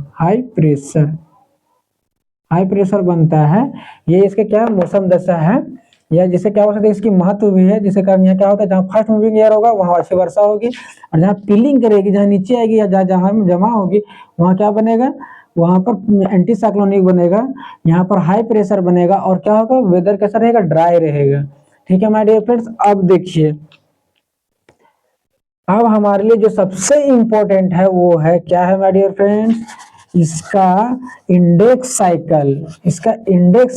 हाई प्रेशर बनता है। ये इसके क्या मौसम दशा है, या जिससे क्या हो सकता है, इसकी महत्व भी है, जिसके कारण यहाँ क्या होता है, जहाँ फास्ट मूविंग एयर होगा वहाँ अच्छी वर्षा होगी, और जहाँ पीलिंग करेगी, जहाँ नीचे आएगी या जहाँ जमा होगी वहाँ क्या बनेगा, वहाँ पर एंटी साइक्लोनिक बनेगा, यहाँ पर हाई प्रेशर बनेगा, और क्या होगा, वेदर कैसा रहेगा, ड्राई रहेगा। ठीक है माय डियर फ्रेंड्स, अब देखिए, अब हमारे लिए जो सबसे इंपॉर्टेंट है वो है क्या है माय डियर फ्रेंड्स, इसका इंडेक्स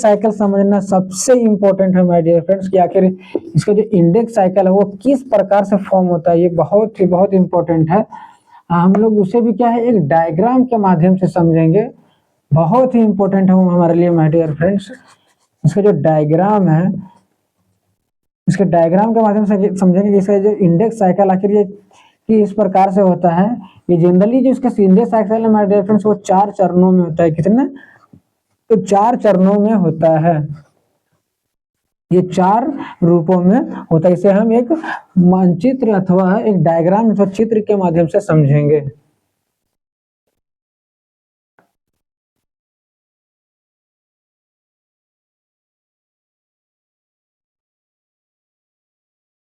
साइकिल समझना सबसे इंपॉर्टेंट है माय डियर फ्रेंड्स कि आखिर इसका जो इंडेक्स साइकिल है वो किस प्रकार से फॉर्म होता है, ये बहुत इंपॉर्टेंट है। हम लोग उसे भी क्या है, एक डायग्राम के माध्यम से समझेंगे, बहुत ही इंपॉर्टेंट है वो हमारे लिए माय डियर फ्रेंड्स। इसका जो डायग्राम है, इसके डायग्राम के माध्यम से समझेंगे कि इसका जो इंडेक्स साइकिल आखिर ये कि इस प्रकार से होता है। ये जनरली जो इसका इंडेक्स साइकिल है माय डियर फ्रेंड्स वो 4 चरणों में होता है। कितने, तो 4 चरणों में होता है, ये 4 रूपों में होता है। इसे हम एक मानचित्र अथवा एक डायग्राम अथवा चित्र के माध्यम से समझेंगे।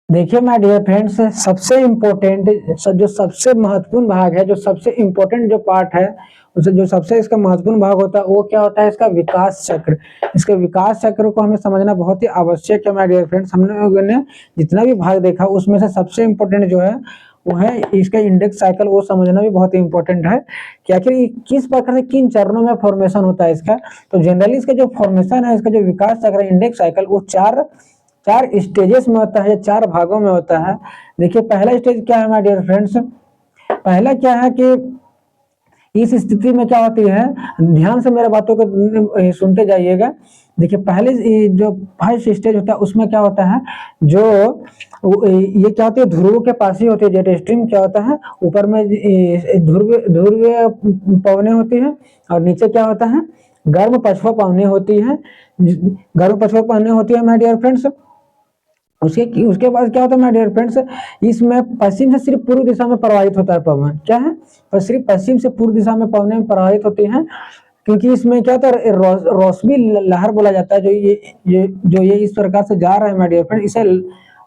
देखिए माय डियर फ्रेंड्स, सबसे इम्पोर्टेंट जो सबसे महत्वपूर्ण भाग है, जो सबसे इम्पोर्टेंट जो पार्ट है, उसे जो सबसे इसका महत्वपूर्ण भाग होता है वो क्या होता है, इसका विकास चक्र। इसके विकास चक्र को हमें समझना बहुत ही आवश्यक है माय डियर फ्रेंड्स। हमने लोगों ने जितना भी भाग देखा उसमें से सबसे इम्पोर्टेंट जो है वो है इसका इंडेक्स साइकिल, वो समझना भी बहुत ही इंपॉर्टेंट है कि आखिर किस प्रकार से किन चरणों में फॉर्मेशन होता है इसका। तो जनरली इसका जो फॉर्मेशन है, इसका जो विकास चक्र इंडेक्स साइकिल, वो चार स्टेजेस में होता है, 4 भागों में होता है। देखिए पहला स्टेज क्या है माय डियर फ्रेंड्स, पहला क्या है कि इस स्थिति में क्या होती है, ध्यान से मेरे बातों को सुनते जाइएगा। देखिए पहले जो फर्स्ट स्टेज होता है उसमें क्या होता है, जो ये क्या होती है, ध्रुव के पास ही होती है। जेट स्ट्रीम क्या होता है, ऊपर में ध्रुवीय ध्रुवीय पवनें होती है और नीचे क्या होता है, गर्म पछुआ पवनें होती है। गर्म पछुआ पवनें होती है माय डियर फ्रेंड्स। उसके बाद क्या होता है माय डियर फ्रेंड्स, इसमें पश्चिम से सिर्फ पूर्व दिशा में प्रवाहित होता है पवन, क्या है, और सिर्फ पश्चिम से पूर्व दिशा में पवनें प्रवाहित होती हैं, क्योंकि इसमें क्या होता है, रोशनी लहर बोला जाता है। जो ये इस प्रकार से जा रहा है माय डियर फ्रेंड, इसे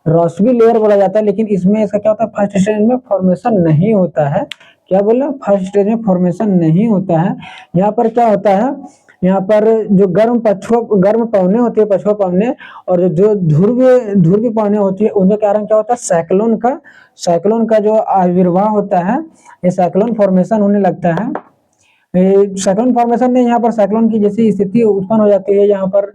रोशनी लेयर बोला जाता है। लेकिन इसमें इसका क्या होता है, फर्स्ट स्टेज में फॉर्मेशन नहीं होता है। क्या बोला, फर्स्ट स्टेज में फॉर्मेशन नहीं होता है। यहाँ पर क्या होता है, यहाँ पर जो गर्म पवने होती है, पछुआ पवने, और जो ध्रुवीय पवने होती है, उनके कारण क्या होता है, साइक्लोन का जो आविर्भाव होता है, ये साइक्लोन फॉर्मेशन होने लगता है। साइक्लोन फॉर्मेशन में यहाँ पर साइक्लोन की जैसी स्थिति उत्पन्न हो जाती है। यहाँ पर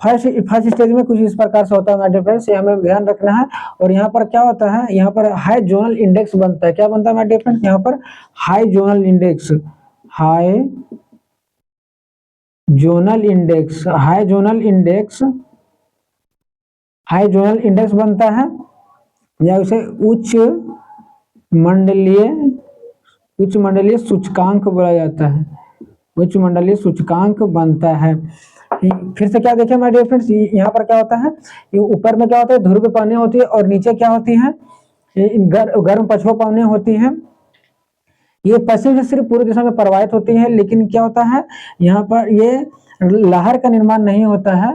फर्स्ट स्टेज में कुछ इस प्रकार से होता है माय डियर फ्रेंड्स, ये हमें ध्यान रखना है। और यहाँ पर क्या होता है, यहाँ पर हाई जोनल इंडेक्स बनता है। क्या बनता है माय डियर फ्रेंड्स, यहाँ पर हाई जोनल इंडेक्स बनता है, या उसे उच्च मंडलीय सूचकांक बोला जाता है। उच्च मंडलीय सूचकांक बनता है। फिर से क्या देखें माय डियर फ्रेंड्स, यहाँ पर क्या होता है, ऊपर में क्या होता है, ध्रुवीय पवनें होती है और नीचे क्या होती है, गर्म पछुआ पवनें होती हैं। ये पश्चिम से सिर्फ पूर्व दिशा में प्रवाहित होती है। लेकिन क्या होता है, यहाँ पर ये लहर का निर्माण नहीं होता है,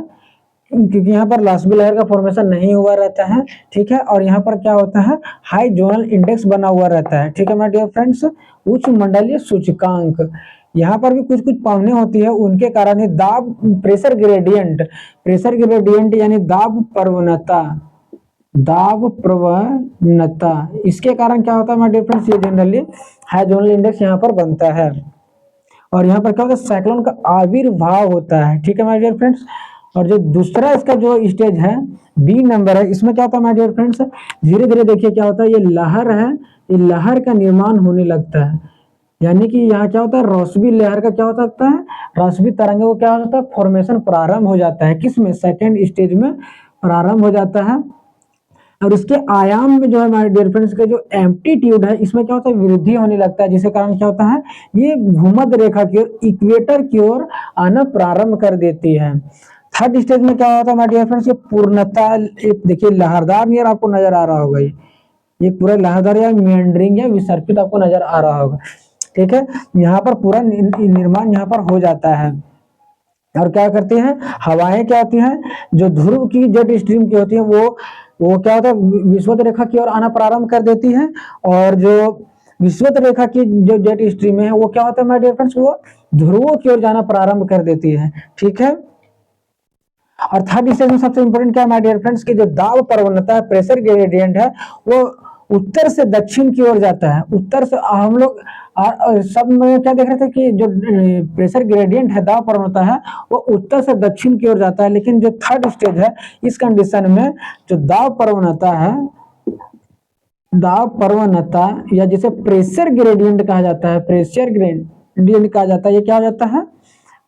क्योंकि यहाँ पर लास्बी लहर का फॉर्मेशन नहीं हुआ रहता है। ठीक है, और यहाँ पर क्या होता है, हाई जोनल इंडेक्स बना हुआ रहता है। ठीक है माय डियर फ्रेंड्स, उच्च मंडलीय सूचकांक, यहाँ पर भी कुछ पवनें होती है, उनके कारण ही प्रेशर ग्रेडियंट यानी दाब प्रवणता, इसके कारण क्या होता है माय डियर फ्रेंड्स, ये जनरली हाई जोनल इंडेक्स यहाँ पर बनता है। और यहाँ पर क्या होता है, साइक्लोन का आविर्भाव होता है। ठीक है माय डियर फ्रेंड्स। और जो दूसरा इसका जो स्टेज है, बी नंबर है, इसमें क्या होता है माय डियर फ्रेंड्स, धीरे धीरे देखिए क्या होता है, ये लहर है, ये लहर का निर्माण होने लगता है। यानी कि यहाँ क्या होता है, रोशनी लहर का क्या हो सकता है, रोशनी तरंगों को क्या होता है, फॉर्मेशन प्रारंभ हो जाता है। किसमें, सेकेंड स्टेज में प्रारंभ हो जाता है। और इसके आयाम में जो है हमारे डियर फ्रेंड्स के जो एम्पलीट्यूड है, इसमें क्या होता है, वृद्धि होने लगता है, जिसके कारण क्या होता है, ये भूमध्य रेखा की ओर, इक्वेटर की ओर आना प्रारंभ कर देती है। थर्ड स्टेज में क्या होता है हमारे डियर फ्रेंड्स, ये पूर्णता, देखिए लहरदार नियर आपको नजर आ रहा होगा, ये पूरा लहरदार या मेंडरिंग या विसर्पित आपको नजर आ रहा होगा। ठीक है, यहाँ पर पूरा निर्माण यहाँ पर हो जाता है। और क्या करती हैं, हवाएं क्या होती हैं, जो ध्रुव की जेट स्ट्रीम की होती है, वो क्या होता है, विषुवत रेखा की ओर आना प्रारंभ कर देती है। और जो विषुवत रेखा की जो जेट स्ट्रीम है, वो क्या होता है माय डियर फ्रेंड्स, वो ध्रुवों की ओर जाना प्रारंभ कर देती है। ठीक है, और थर्ड स्टेज में सबसे इंपॉर्टेंट क्या है माय डियर फ्रेंड्स, की जो दाब प्रवणता है, प्रेशर ग्रेडियंट है, वो उत्तर से दक्षिण की ओर जाता है। उत्तर से हम लोग सब में क्या देख रहे थे कि जो प्रेशर ग्रेडियंट है, दाब प्रवणता है, वो उत्तर से दक्षिण की ओर जाता है। लेकिन जो थर्ड स्टेज है, इस कंडीशन में जो दाब प्रवणता या जिसे प्रेशर ग्रेडियंट कहा जाता है, ये क्या हो जाता है,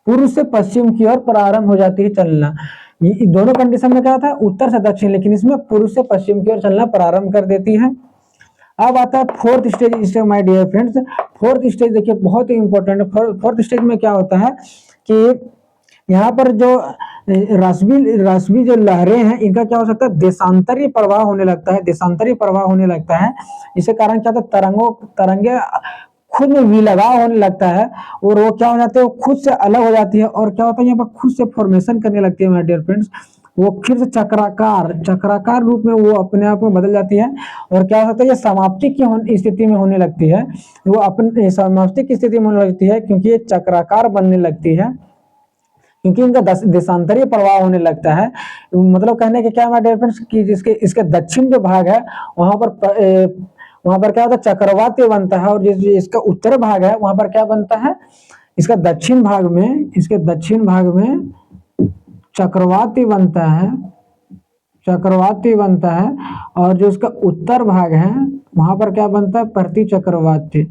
पूर्व से पश्चिम की ओर प्रारंभ हो जाती है चलना। ये दोनों कंडीशन में क्या होता है, उत्तर से दक्षिण, लेकिन इसमें पूर्व से पश्चिम की ओर चलना प्रारंभ कर देती है। अब आता है fourth stage my dear friends. Fourth stage देखिए बहुत ही इंपॉर्टेंट है। फोर्थ स्टेज में क्या होता है कि यहाँ पर जो रश्मि जो लहरें हैं, इनका क्या हो सकता है, देशांतरीय प्रवाह होने लगता है। इसके कारण क्या होता है, तरंगे खुद में विलगाव होने लगता है, और वो क्या हो जाते हैं, वो खुद से अलग हो जाती है। और क्या होता है, यहाँ पर खुद से फॉर्मेशन करने लगती है माय डियर फ्रेंड्स। वो फिर से चक्राकार रूप में वो अपने आप में बदल जाती है। और क्या होता है, ये समाप्ति की स्थिति में होने लगती है, वो अपने समाप्ति की स्थिति में होने लगती है, क्योंकि ये चक्राकार बनने लगती है, क्योंकि इनका देशांतरीय प्रवाह होने लगता है। मतलब कहने के क्या माय डियर फ्रेंड्स, कि इसके दक्षिण जो भाग है, वहां पर क्या होता है, चक्रवाती बनता है। और जिस इसका उत्तर भाग है, वहां पर क्या बनता है, इसके दक्षिण भाग में चक्रवाती बनता है। और जो इसका उत्तर भाग है, वहां पर क्या बनता है, प्रति चक्रवाती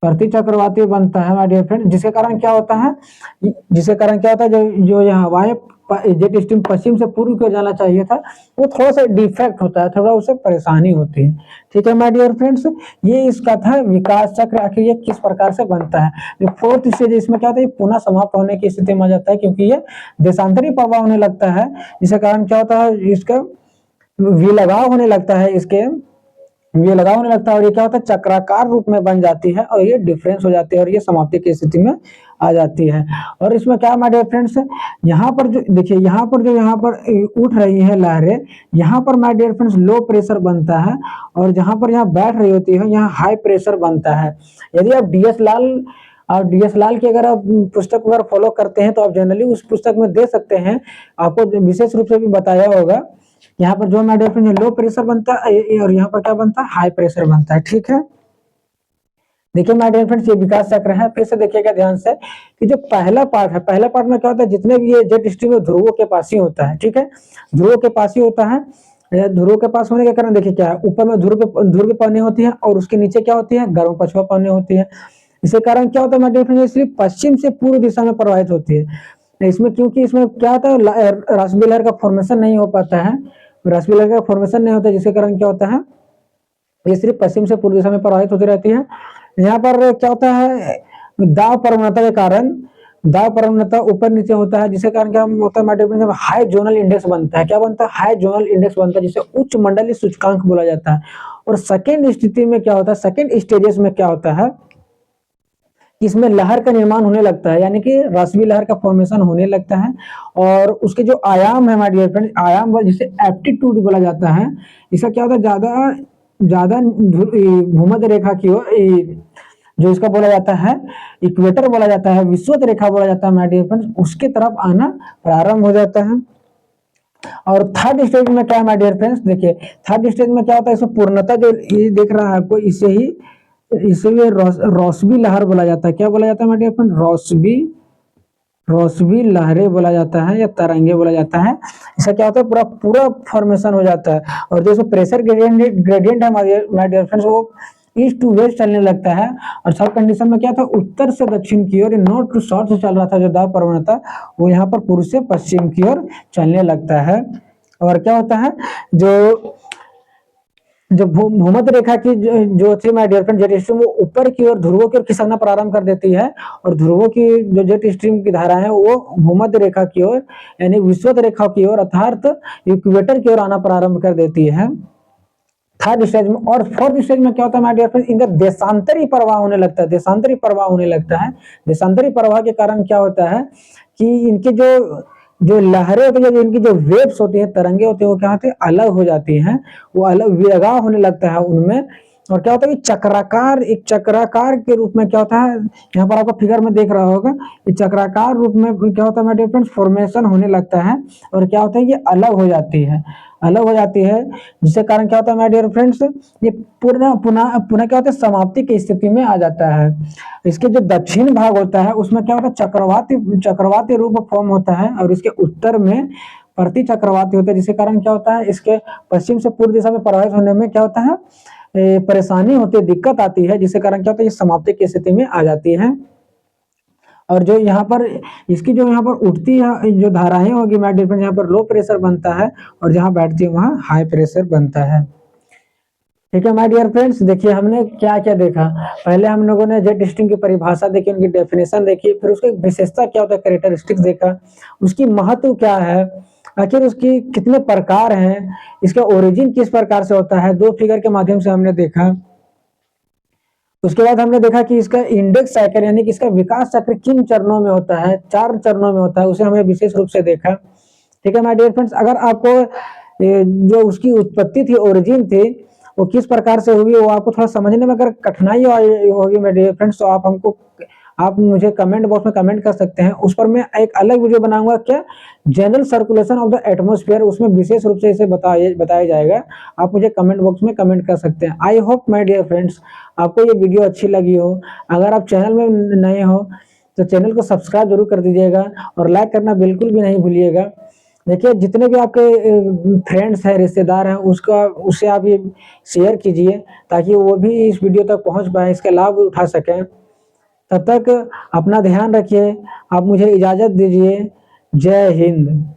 प्रतिचक्रवाती बनता है माय डियर फ्रेंड, जिसके कारण क्या होता है, जो जो यहाँ हवाएं जेट स्ट्रीम पश्चिम से पूर्व की ओर जाना चाहिए था, वो थोड़ा सा डिफेक्ट होता है, थोड़ा उसे परेशानी होती है। ठीक है माय डियर फ्रेंड्स, ये इसका था विकास चक्र, आखिर ये किस प्रकार से बनता है। जो फोर्थ स्टेज इसमें क्या होता है, पुनः समाप्त होने की स्थिति में आ जाता है, क्योंकि ये देशांतरी प्रभाव होने लगता है, जिसके कारण क्या होता है, इसका विलगाव होने लगता है, ये लगाव होने लगता है, और ये क्या होता है, चक्राकार रूप में बन जाती है, और ये डिफरेंस हो जाती है, और ये समाप्ति की स्थिति में आ जाती है। और इसमें क्या माय डियर फ्रेंड्स, यहाँ पर जो देखिए, यहाँ पर उठ रही है लहरें, यहाँ पर my dear friends low pressure बनता है, और जहाँ पर यहाँ बैठ रही होती है, यहाँ हाई प्रेशर बनता है। यदि आप डीएस लाल की अगर आप पुस्तक अगर फॉलो करते हैं, तो आप जनरली उस पुस्तक में दे सकते हैं, आपको विशेष रूप से भी बताया होगा। यहाँ पर जो my dear friends low pressure बनता है, और यहाँ पर क्या बनता है, हाई प्रेशर बनता है। ठीक है, देखिए माय डियर फ्रेंड्स, ये विकास चक्र है। फिर से देखिएगा ध्यान से कि जो पहला पार्ट है, पहला पार्ट में क्या होता है, जितने भी ये जेट स्ट्रीम है ध्रुवों के पास ही होता है। ठीक है, ध्रुवों के पास ही होता है। ध्रुवों के पास होने के कारण देखिए क्या है, ऊपर में ध्रुव की पानी होती है, और उसके नीचे क्या होती है, गर्म पछुआ पानी होती है। इसके कारण क्या होता है माय डियर फ्रेंड्स, सिर्फ पश्चिम से पूर्व दिशा में प्रवाहित होती है। इसमें क्योंकि इसमें क्या होता है, रासबी लहर का फॉर्मेशन नहीं हो पाता है, रासबी लहर का फॉर्मेशन नहीं होता है, जिसके कारण क्या होता है, ये सिर्फ पश्चिम से पूर्व दिशा में प्रवाहित होती रहती है। यहाँ पर क्या होता है, दाब प्रवणता के कारण, दाब प्रवणता ऊपर नीचे होता है, जिसके कारण क्या होता है, जब हाई जोनल इंडेक्स बनता है, क्या बनता है, हाई जोनल इंडेक्स बनता है, जिसे उच्च मंडलीय सूचकांक बोला जाता है। और सेकेंड स्थिति में क्या होता है, सेकेंड स्टेजेस में क्या होता है, इसमें लहर का निर्माण होने लगता है, यानी कि रासबी लहर का फॉर्मेशन होने लगता है। और उसके जो आयाम है माय डियर फ्रेंड, आयाम जिसे एप्टीट्यूड बोला जाता है, इसका क्या होता है, ज्यादा भूमध्य रेखा की ओर, जो इसका बोला जाता है इक्वेटर बोला जाता है, विषुवत रेखा बोला जाता है माय डियर फ्रेंड्स, उसके तरफ आना प्रारंभ हो जाता है। और थर्ड स्टेज में क्या है माय डियर फ्रेंड्स, देखिए थर्ड स्टेज में क्या होता है, इसमें पूर्णता जो ये देख रहा है आपको, इसे रोसबी लहर बोला जाता है। क्या बोला जाता है माय डियर फ्रेंड, रोसबी लहरें बोला जाता है, या तरंगे बोला जाता है। इसका क्या होता है, पूरा फॉर्मेशन हो जाता है। और जो प्रेशर ग्रेडियंट है माय डियर फ्रेंड्स, वो ईस्ट टू वेस्ट चलने लगता है। और सब कंडीशन में क्या था, उत्तर से दक्षिण की ओर, नॉर्थ टू साउथ से चल रहा था जो दाब प्रवणता, वो यहाँ पर पूर्व से पश्चिम की ओर चलने लगता है। और क्या होता है, जो भूमध्य रेखा की जो थी my dear friend jet stream, वो ऊपर की ओर ध्रुवों की ओर खिसकना प्रारंभ कर देती है, और ध्रुवों की जो जेट स्ट्रीम की धारा है, वो भूमध्य रेखा की ओर, यानी विषुवत रेखा की ओर, अर्थात इक्वेटर की ओर आना प्रारंभ कर देती है थर्ड स्टेज में। और फोर्थ स्टेज में क्या होता है माय डियर फ्रेंड्स, इनका देशांतरी प्रवाह होने लगता है, देशांतरी प्रवाह होने लगता है। देशांतरी प्रवाह के कारण क्या होता है कि इनके जो लहरें होती है, जो इनकी जो वेव्स होती है, तरंगे होती है, वो क्या होती है, अलग हो जाती हैं, वो अलग विलगाव होने लगता है उनमें। और क्या होता है कि एक चक्राकार के रूप में क्या होता है, यहाँ पर आपको फिगर में देख रहा होगा, ये चक्राकार रूप में क्या होता है माय डियर फ्रेंड्स, फॉर्मेशन होने लगता है। और क्या होता है, ये अलग हो जाती है, जिसके कारण क्या होता है माय डियर फ्रेंड्स, ये पुनः क्या होता है, समाप्ति की स्थिति में आ जाता है। इसके जो दक्षिण भाग होता है, उसमें क्या होता है, चक्रवाती रूप फॉर्म होता है, और इसके उत्तर में प्रति चक्रवाती होता है, जिसके कारण क्या होता है, इसके पश्चिम से पूर्व दिशा में प्रवाहित होने में क्या होता है, परेशानी होती है, दिक्कत आती है, जिसके कारण क्या होता है, ये समाप्ति की स्थिति में आ जाती है। और जो यहाँ पर इसकी जो यहाँ पर उठती है जो धाराएं होगी माय डियर फ्रेंड, यहाँ पर लो प्रेशर बनता है, और जहाँ बैठती है वहाँ हाई प्रेशर बनता है। ठीक है माय डियर फ्रेंड्स, देखिए हमने क्या क्या देखा, पहले हम लोगों ने जेट स्ट्रीम की परिभाषा देखी, उनकी डेफिनेशन देखी, फिर उसकी विशेषता क्या होता है, कैरेक्टरिस्टिक्स देखा, उसकी महत्व क्या है, आखिर उसकी कितने प्रकार हैं, इसका ओरिजिन किस प्रकार से होता है, दो फिगर के माध्यम से हमने देखा। उसके बाद हमने देखा कि इसका इंडेक्स साइकिल, यानी कि इसका विकास चक्र किन चरणों में होता है, 4 चरणों में होता है, उसे हमने विशेष रूप से देखा। ठीक है माय डियर फ्रेंड्स, अगर आपको जो उसकी उत्पत्ति थी, ओरिजिन थी, वो किस प्रकार से हुई, वो आपको थोड़ा समझने में अगर कठिनाई होगी माय डियर फ्रेंड्स, तो आप मुझे कमेंट बॉक्स में कमेंट कर सकते हैं। उस पर मैं एक अलग वीडियो बनाऊंगा, क्या general circulation of the atmosphere, उसमें विशेष रूप से इसे बताया जाएगा। आप मुझे कमेंट बॉक्स में कमेंट कर सकते हैं। I hope my dear friends आपको ये वीडियो अच्छी लगी हो। अगर आप चैनल में नए हो तो चैनल को सब्सक्राइब जरूर कर दीजिएगा, और लाइक करना बिल्कुल भी नहीं भूलिएगा। देखिए जितने भी आपके फ्रेंड्स हैं, रिश्तेदार हैं, उसका उससे आप ये शेयर कीजिए ताकि वो भी इस वीडियो तक पहुंच पाए, इसका लाभ उठा सकें। तब तक अपना ध्यान रखिए। आप मुझे इजाज़त दीजिए। जय हिंद।